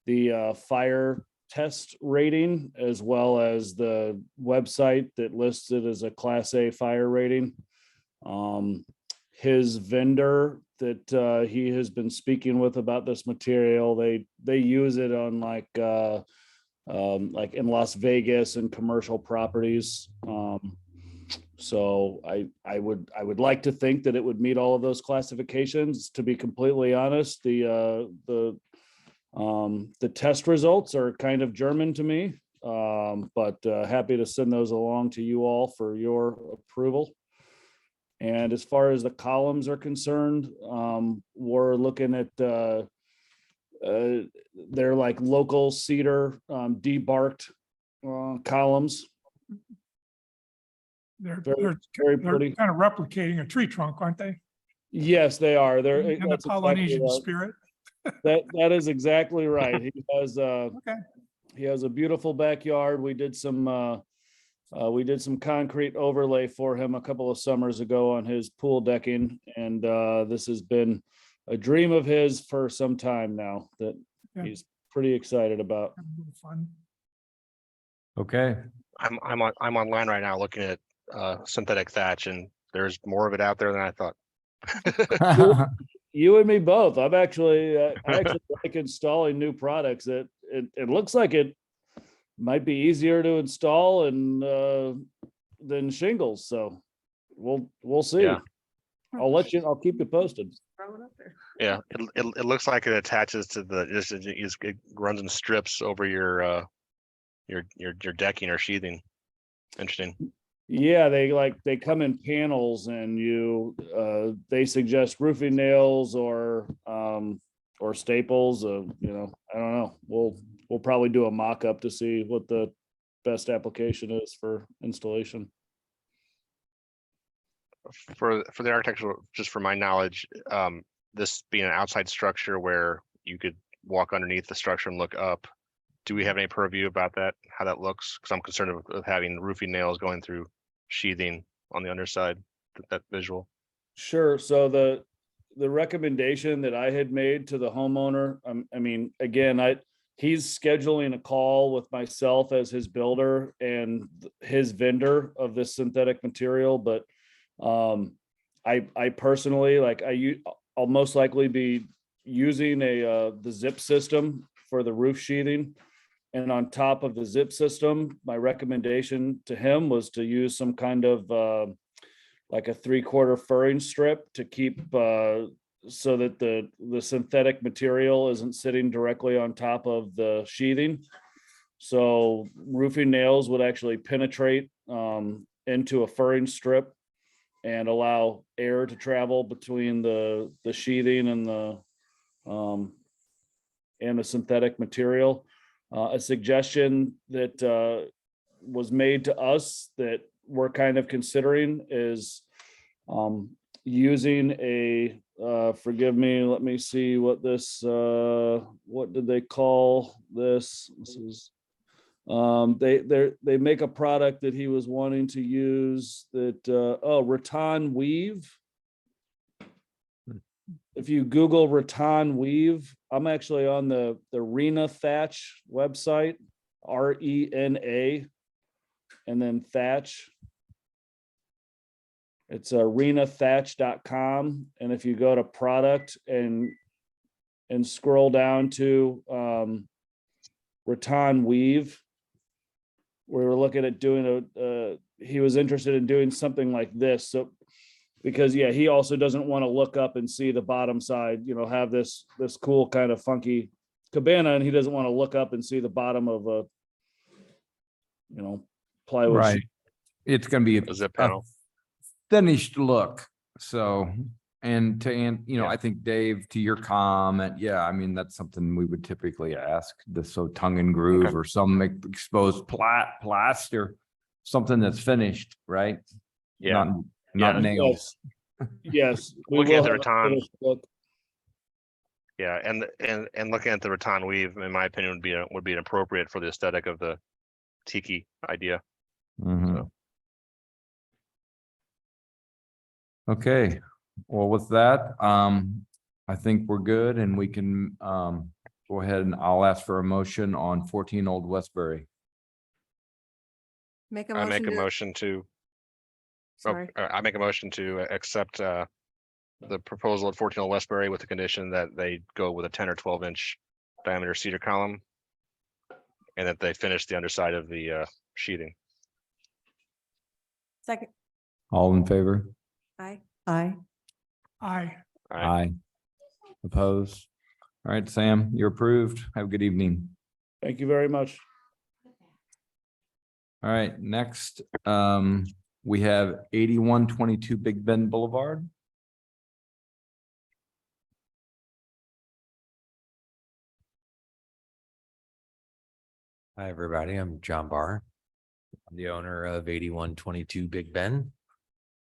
the fire test rating, as well as the website that lists it as a Class A fire rating. his vendor that he has been speaking with about this material. They use it on like in Las Vegas and commercial properties. So I would like to think that it would meet all of those classifications. To be completely honest, the test results are kind of German to me, but happy to send those along to you all for your approval. And as far as the columns are concerned, we're looking at they're like local cedar debarked columns. They're Very pretty. kind of replicating a tree trunk, aren't they? Yes, they are. They're In the that's exactly Polynesian right. spirit. That is exactly right. Okay. He has a beautiful backyard. We did some concrete overlay for him a couple of summers ago on his pool decking, and this has been a dream of his for some time now that Yeah. he's pretty excited about. Have a little fun. Okay. I'm online right now looking at synthetic thatch, and there's more of it out there than I thought. You and me both. I actually like installing new products. It looks like it might be easier to install and than shingles. So we'll see. Yeah. I'll keep you posted. Throw it up there. Yeah, it looks like it attaches to the it runs in strips over your decking or sheathing. Interesting. Yeah, they come in panels, and they suggest roofing nails or staples. I don't know. We'll probably do a mock-up to see what the best application is for installation. For the architectural, just for my knowledge, this being an outside structure where you could walk underneath the structure and look up, do we have any purview about that, how that looks? Because I'm concerned with having roofing nails going through sheathing on the underside, that visual. Sure. So the recommendation that I had made to the homeowner, I mean, again, he's scheduling a call with myself as his builder and his vendor of this synthetic material, but I personally, I'll most likely be using the zip system for the roof sheathing. And on top of the zip system, my recommendation to him was to use some kind of like a 3/4 furring strip to keep so that the synthetic material isn't sitting directly on top of the sheathing. So roofing nails would actually penetrate into a furring strip and allow air to travel between the sheathing and the synthetic material. A suggestion that was made to us that we're kind of considering is using a forgive me, let me see what this what did they call this? This is they make a product that he was wanting to use that rattan weave. If you Google rattan weave, I'm actually on the Rena Thatch website, RENA, and then Thatch. It's renathatch.com. And if you go to product and scroll down to rattan weave, we were looking at doing he was interested in doing something like this. So because he also doesn't want to look up and see the bottom side, have this cool kind of funky cabana, and he doesn't want to look up and see the bottom of a plywood. Right. sheet. It's going to be A zip a panel. finished look. So, and Yeah. I think Dave, to your comment, I mean, that's something we would typically ask, so tongue and groove Okay. or some exposed plaster, something that's finished, right? Yeah. Not Yeah. nails. Yes. we Looking at will the have a rattan. finished look. Yeah, and looking at the rattan weave, in my opinion, would be appropriate for the aesthetic of the tiki idea. Mhm. So. Okay, well, with that, I think we're good, and we can go ahead and I'll ask for a motion on 14 Old Westbury. Make a I make a motion to, motion to, sorry, I make a motion to accept the proposal at 14 Old Westbury with the condition that they go with a 10 or 12-inch diameter cedar column. And that they finish the underside of the sheeting. Second, All in favor? aye. Aye. I, Aye. Opposed? All right, Sam, you're approved. Have a good evening. Thank you very much. All right, next, we have 8122 Big Bend Boulevard. Hi, everybody. I'm John Barr. I'm the owner of 8122 Big Ben.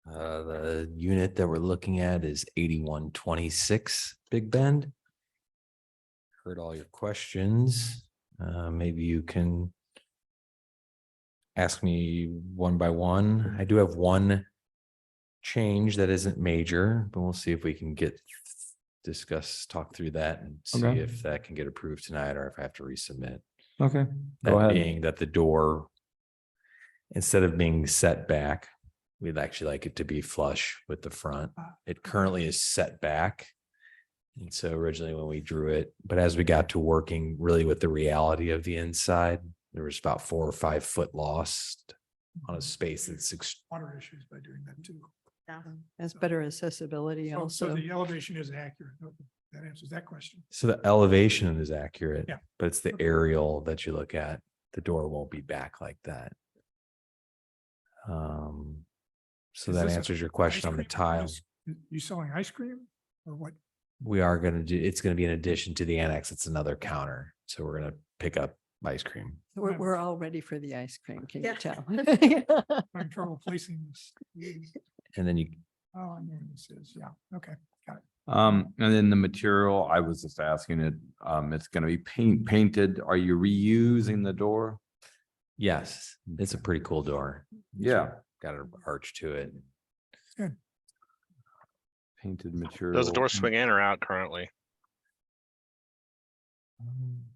The unit that we're looking at is 8126 Big Bend. Heard all your questions. Maybe you can ask me one by one. I do have one change that isn't major, but we'll see if we can talk through that and see Okay. if that can get approved tonight or if I have to resubmit. Okay, go That ahead. being that the door, instead of being set back, we'd actually like it to be flush with the front. It currently is set back. And so originally when we drew it, but as we got to working really with the reality of the inside, there was about 4 or 5 foot lost on a space that's water issues by doing that too. Has better accessibility So also. the elevation is accurate. Okay, that answers that question. so the elevation is accurate, Yeah. but it's the aerial that you look at. The door won't be back like that. So Is that this a answers your ice question on the cream or tile. is- You selling ice cream or what? We are going to do, it's going to be in addition to the annex. It's another counter. So we're going to pick up ice cream. We're all ready for the ice cream, can you Yeah. tell? I'm having trouble placing this. And then you, Oh, I know what this is. Yeah, okay, got it. And then the material, I was just asking it, it's gonna be painted. Are you reusing the door? yes, it's a pretty cool door. Yeah. Got an arch to it. Painted material. Does the door swing in or out currently?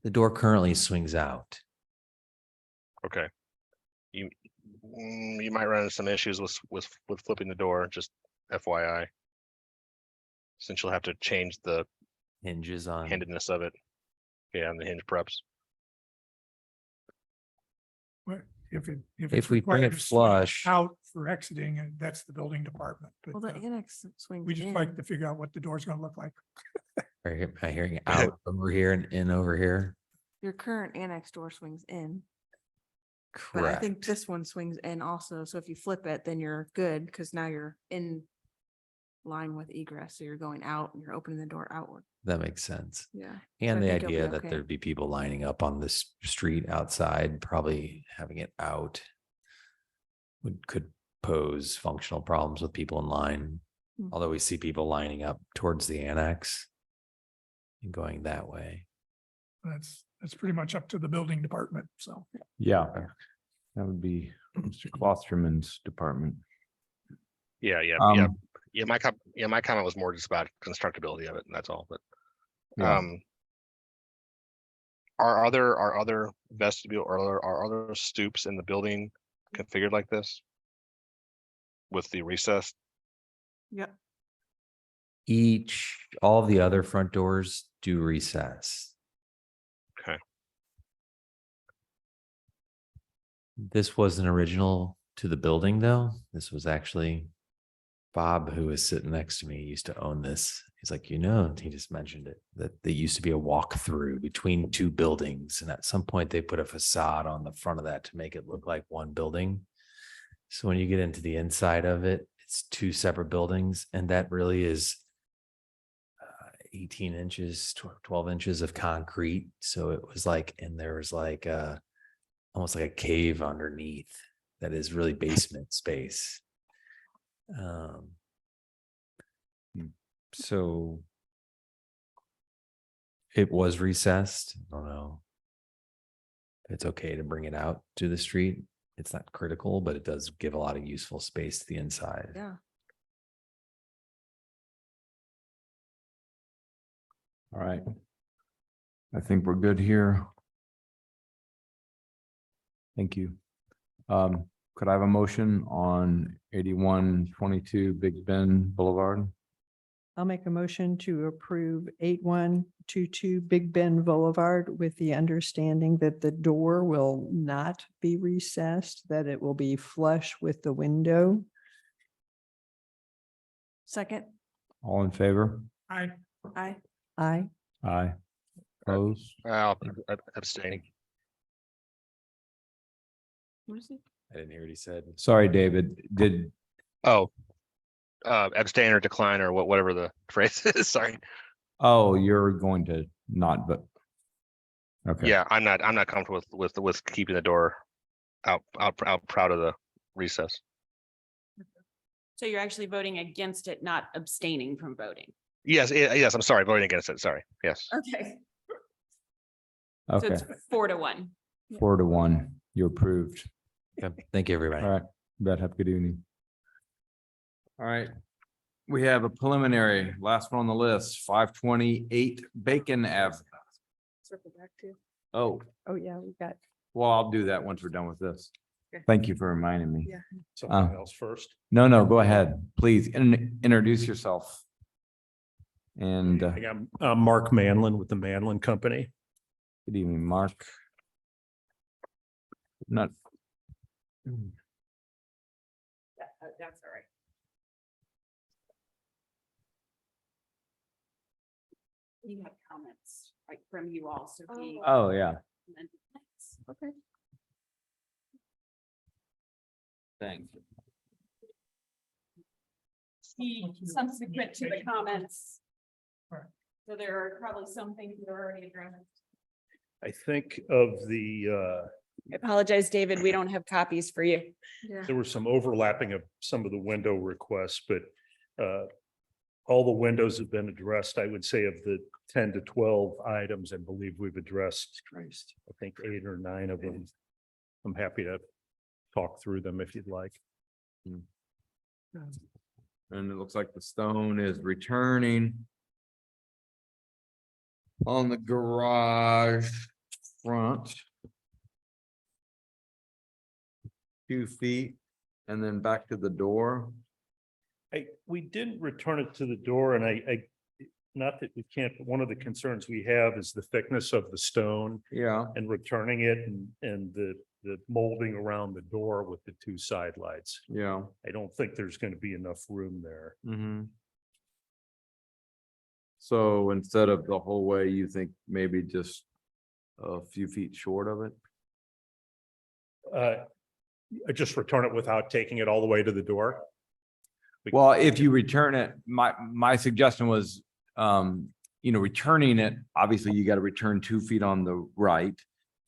The door currently swings out. Okay. You, you might run into some issues with flipping the door, just FYI. Since you'll have to change the Hinges on. handedness of it. Yeah, and the hinge preps. What, if it, If it's we bring required it to swing flush. out for exiting, and that's the building department. Well, But the annex swings we just in. like to figure out what the door's gonna look like. Am I hearing out over here and in over here? Your current annex door swings in, but I think Correct. this one swings in also. So if you flip it, then you're good because now you're in line with egress. So you're going out and you're opening the door outward. That makes sense. Yeah. And the think it'll be idea that okay. there'd be people lining up on this street outside, probably having it out could pose functional problems with people in line. Hmm. Although we see people lining up towards the annex and going that way. That's pretty much up to the building department, so. Yeah, that would be Mr. Klosterman's department. Yeah. Um, My comment was more just about constructability of it, and that's all, but. Yeah. Are other vestibule or are other stoops in the building configured like this? With the recess? Yep. All of the other front doors do recess. Okay. This wasn't original to the building, though. This was actually Bob, who was sitting next to me, used to own this. He's like, he just mentioned it, that there used to be a walk-through between 2 buildings. And at some point they put a facade on the front of that to make it look like one building. So when you get into the inside of it, it's 2 separate buildings. And that really is 18 inches, 12 inches of concrete. So it was like, and there was like almost like a cave underneath that is really basement space. So it was recessed. I don't know. It's okay to bring it out to the street. It's not critical, but it does give a lot of useful space to the inside. Yeah. All right. I think we're good here. Thank you. Could I have a motion on 8122 Big Bend Boulevard? I'll make a motion to approve 8122 Big Bend Boulevard with the understanding that the door will not be recessed, that it will be flush with the window. Second, All in favor? I, I, Aye. Aye. Opposed? Abstaining. I didn't hear what he said. Sorry, David, did, Oh. Abstain or decline or whatever the phrase is, sorry. oh, you're going to not, but. Okay. Yeah, I'm not comfortable with keeping the door out proud of the recess. So you're actually voting against it, not abstaining from voting. Yes, yes, I'm sorry, voting against it, sorry, yes. Okay. So Okay, it's 4-1. 4-1, you approved. Okay, thank you, everybody. All right, bet, have a good evening. All right, we have a preliminary, last one on the list, 528 Bacon Ave. circle back to. Oh, Oh, yeah, we got. well, I'll do that once we're done with this. Okay. Thank you for reminding me. Yeah. Something else first. No, go ahead, please, introduce yourself. And I'm Mark Manlin with the Manlin Company. good evening, Mark. Not, That's all right. You have comments like from you all, so. oh, yeah, Okay. thanks. Subsequent to the comments. Right. So there are probably some things that are already addressed. I think of the, I apologize, David, we don't have copies for you. Yeah. there was some overlapping of some of the window requests, but all the windows have been addressed. I would say of the 10 to 12 items, I believe we've addressed, I think 8 or 9 of them. I'm happy to talk through them if you'd like. And it looks like the stone is returning. On the garage front. 2 feet and then back to the door. We didn't return it to the door and not that we can't, but one of the concerns we have is the thickness of the stone Yeah, and returning it and the molding around the door with the 2 side lights. yeah. I don't think there's going to be enough room there. So instead of the whole way, you think maybe just a few feet short of it? I just return it without taking it all the way to the door. Well, if you return it, my suggestion was, returning it, obviously you got to return 2 feet on the right.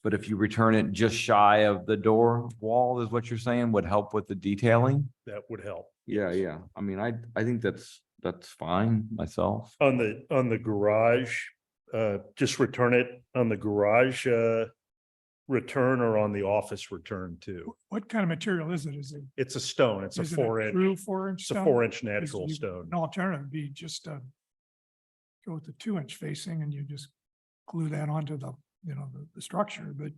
But if you return it just shy of the door wall is what you're saying would help with the detailing? That would help. Yeah. I mean, I think that's fine myself. On the garage, just return it on the garage, return or on the office return too. what kind of material is it? Is it? It's a stone. It's a is it 4-inch, True 4-inch it's a stone? 4-inch Because natural you- stone. An alternative would be just go with the 2-inch facing and you just glue that onto the, the structure, but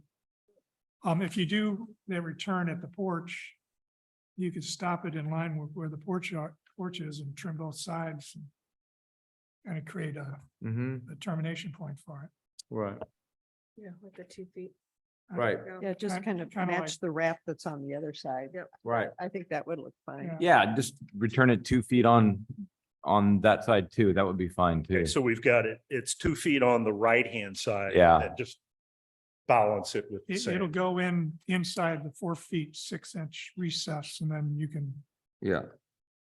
if you do the return at the porch, you could stop it in line with where the porch is and trim both sides and kind of create a termination point for it. Right. Yeah, like the 2 feet. Right. Yeah, just kind of Kinda match the wrap that's on the other side. Yep. Right. I think that would look fine. Yeah, just return it 2 feet on that side too. That would be fine too. Okay, so we've got it, it's 2 feet on the right-hand side. Yeah. And just balance it with the It'll same. go inside the 4 feet, 6-inch recess, and then you can Yeah.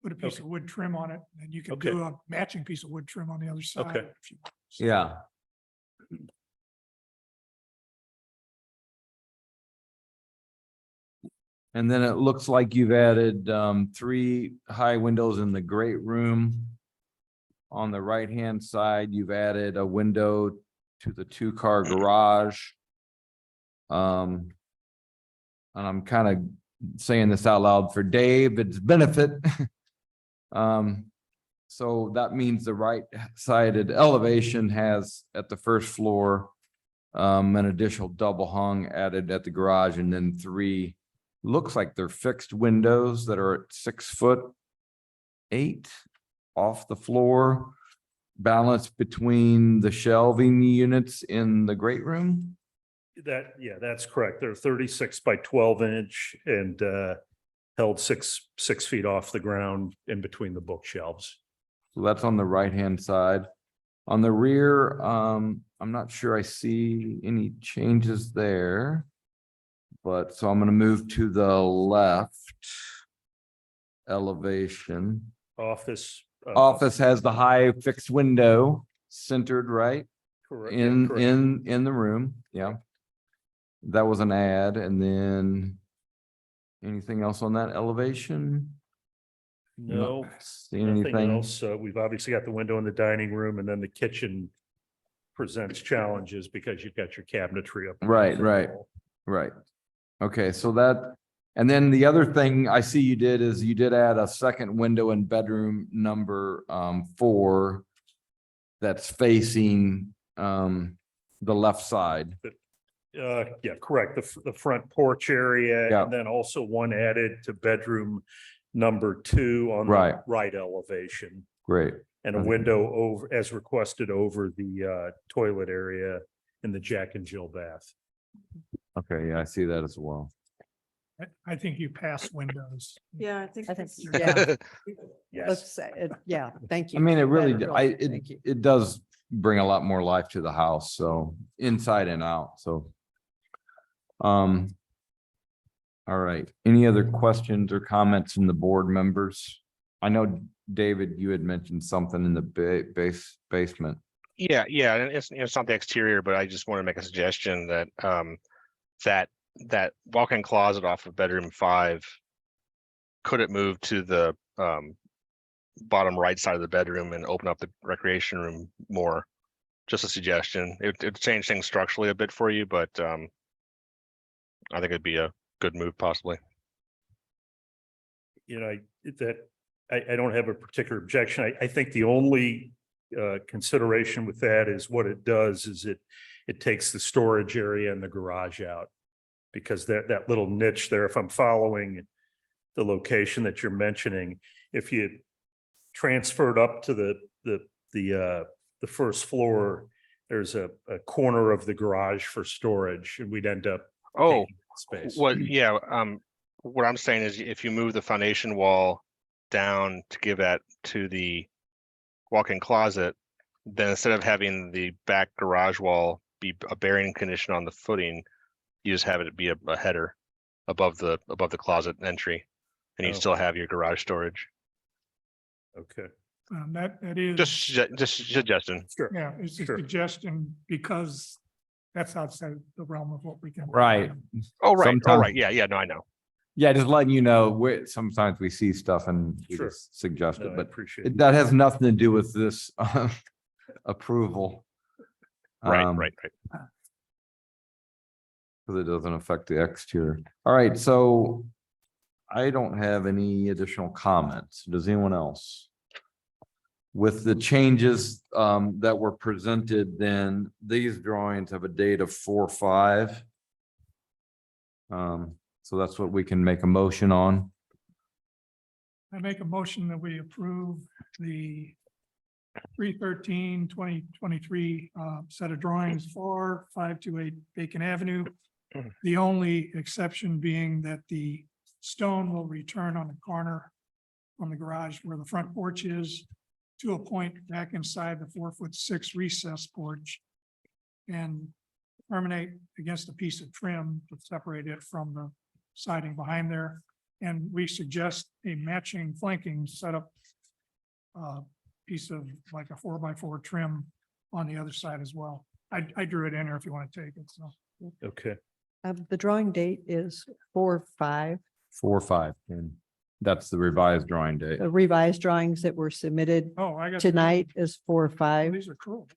put a piece of wood trim on it, and you can Okay. do a matching piece of wood trim on the other side. Okay. if you want. Yeah. And then it looks like you've added 3 high windows in the great room. On the right-hand side, you've added a window to the 2-car garage. And I'm kind of saying this out loud for David's benefit. So that means the right-sided elevation has at the first floor an additional double hung added at the garage and then 3, looks like they're fixed windows that are at 6'8" off the floor, balanced between the shelving units in the great room? Yeah, that's correct. They're 36 by 12 inch and held six feet off the ground in between the bookshelves. So that's on the right-hand side. On the rear, I'm not sure I see any changes there. But so I'm gonna move to the left elevation. Office. Office has the high fixed window centered right Correct, yeah, in, correct. in the room. Yeah. That was an add. And then anything else on that elevation? No, See nothing anything? else. We've obviously got the window in the dining room and then the kitchen presents challenges because you've got your cabinetry up. Right, right. Right. Okay, so that, and then the other thing I see you did is you did add a second window in bedroom number 4 that's facing the left side. Yeah, correct. The front porch area Yeah. and then also one added to bedroom number 2 on Right. the right elevation. Great. And a Okay. window over, as requested, over the toilet area in the Jack and Jill bath. Okay, yeah, I see that as well. I think you passed windows. Yeah, I think. I think, that's- yeah, Yes. let's say, yeah, thank you. I mean, it really, Better, thank you. it does bring a lot more life to the house, so inside and out, so. All right, any other questions or comments from the board members? I know, David, you had mentioned something in the basement. Yeah, and it's not the exterior, but I just want to make a suggestion that that walk-in closet off of bedroom 5, could it move to the bottom right side of the bedroom and open up the recreation room more? Just a suggestion. It'd change things structurally a bit for you, but I think it'd be a good move possibly. You know, I don't have a particular objection. I think the only consideration with that is what it does is it takes the storage area and the garage out. Because that little niche there, if I'm following the location that you're mentioning, if you transferred up to the first floor, there's a corner of the garage for storage and we'd end up. Oh, taking space. what I'm saying is if you move the foundation wall down to give that to the walk-in closet, then instead of having the back garage wall be a bearing condition on the footing, you just have it be a header above the closet entry, and you Oh. still have your garage storage. Okay, That is. Just suggestion. sure. Yeah, it's a Sure. suggestion because that's outside the realm of what we can. Right. Oh, right. Oh, Sometimes- right. Yeah. No, I know. Yeah, just letting you know, sometimes we see stuff and we Sure. just suggest No, it, I but appreciate it. that has nothing to do with this approval. Right. Um, Right. Because it doesn't affect the exterior. All right, so I don't have any additional comments. Does anyone else? With the changes that were presented, then these drawings have a date of 4/5. So that's what we can make a motion on. I make a motion that we approve the 3/13/2023 set of drawings for 528 Bacon Avenue. The only exception being that the stone will return on the corner from the garage where the front porch is to a point back inside the 4'6" recess porch and terminate against a piece of trim to separate it from the siding behind there. And we suggest a matching flanking setup piece of like a 4x4 trim on the other side as well. I drew it in there if you want to take it, so. Okay, The drawing date is 4/5. 4/5, and that's the revised drawing date. The revised drawings that were submitted Oh, I got. tonight is 4/5. These are cool.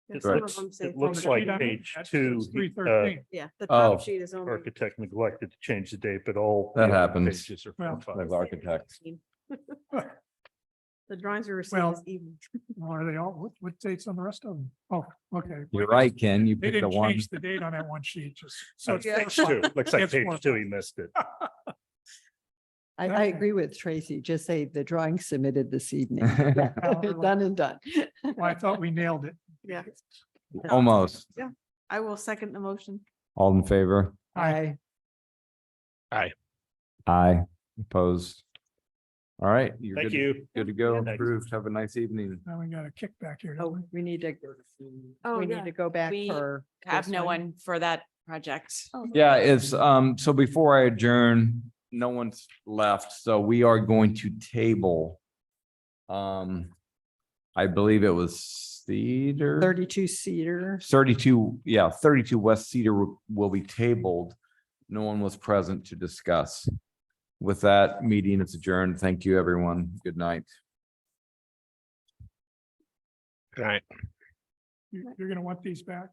Yeah, Right. some of them say it looks from the- like page That's 2, 3/13. Yeah, the Oh. top sheet is only. architect neglected to change the date, but all. That the other happens. pages are Well, 4/5. Like architects. The drawings were received Well- this evening. Are they all, what dates on the rest of them? Oh, okay. You're right, Ken, you They picked the didn't one. change the date on that one sheet, just. So That's it's page 4/5. 2. Looks like It's page 4/5. 2, he missed it. I agree with Tracy. Just say the drawing submitted this evening. Done and done. Well, I thought we nailed it. Yeah, Almost. I will second the motion. All in favor? I, Aye. Opposed? All right. You're Thank good- you. Good to go. Thanks. Approved. Have a nice evening. Now we got a kickback here. don't oh, we? we need to, Oh, we yeah. need to go back We for. Have this no one for that project. Yeah, it's, so before I adjourn, no one's left, so we are going to table. I believe it was Cedar. 32 Cedar. 32 West Cedar will be tabled. No one was present to discuss. With that, meeting is adjourned. Thank you, everyone. Good night. Good night. You're gonna want these back?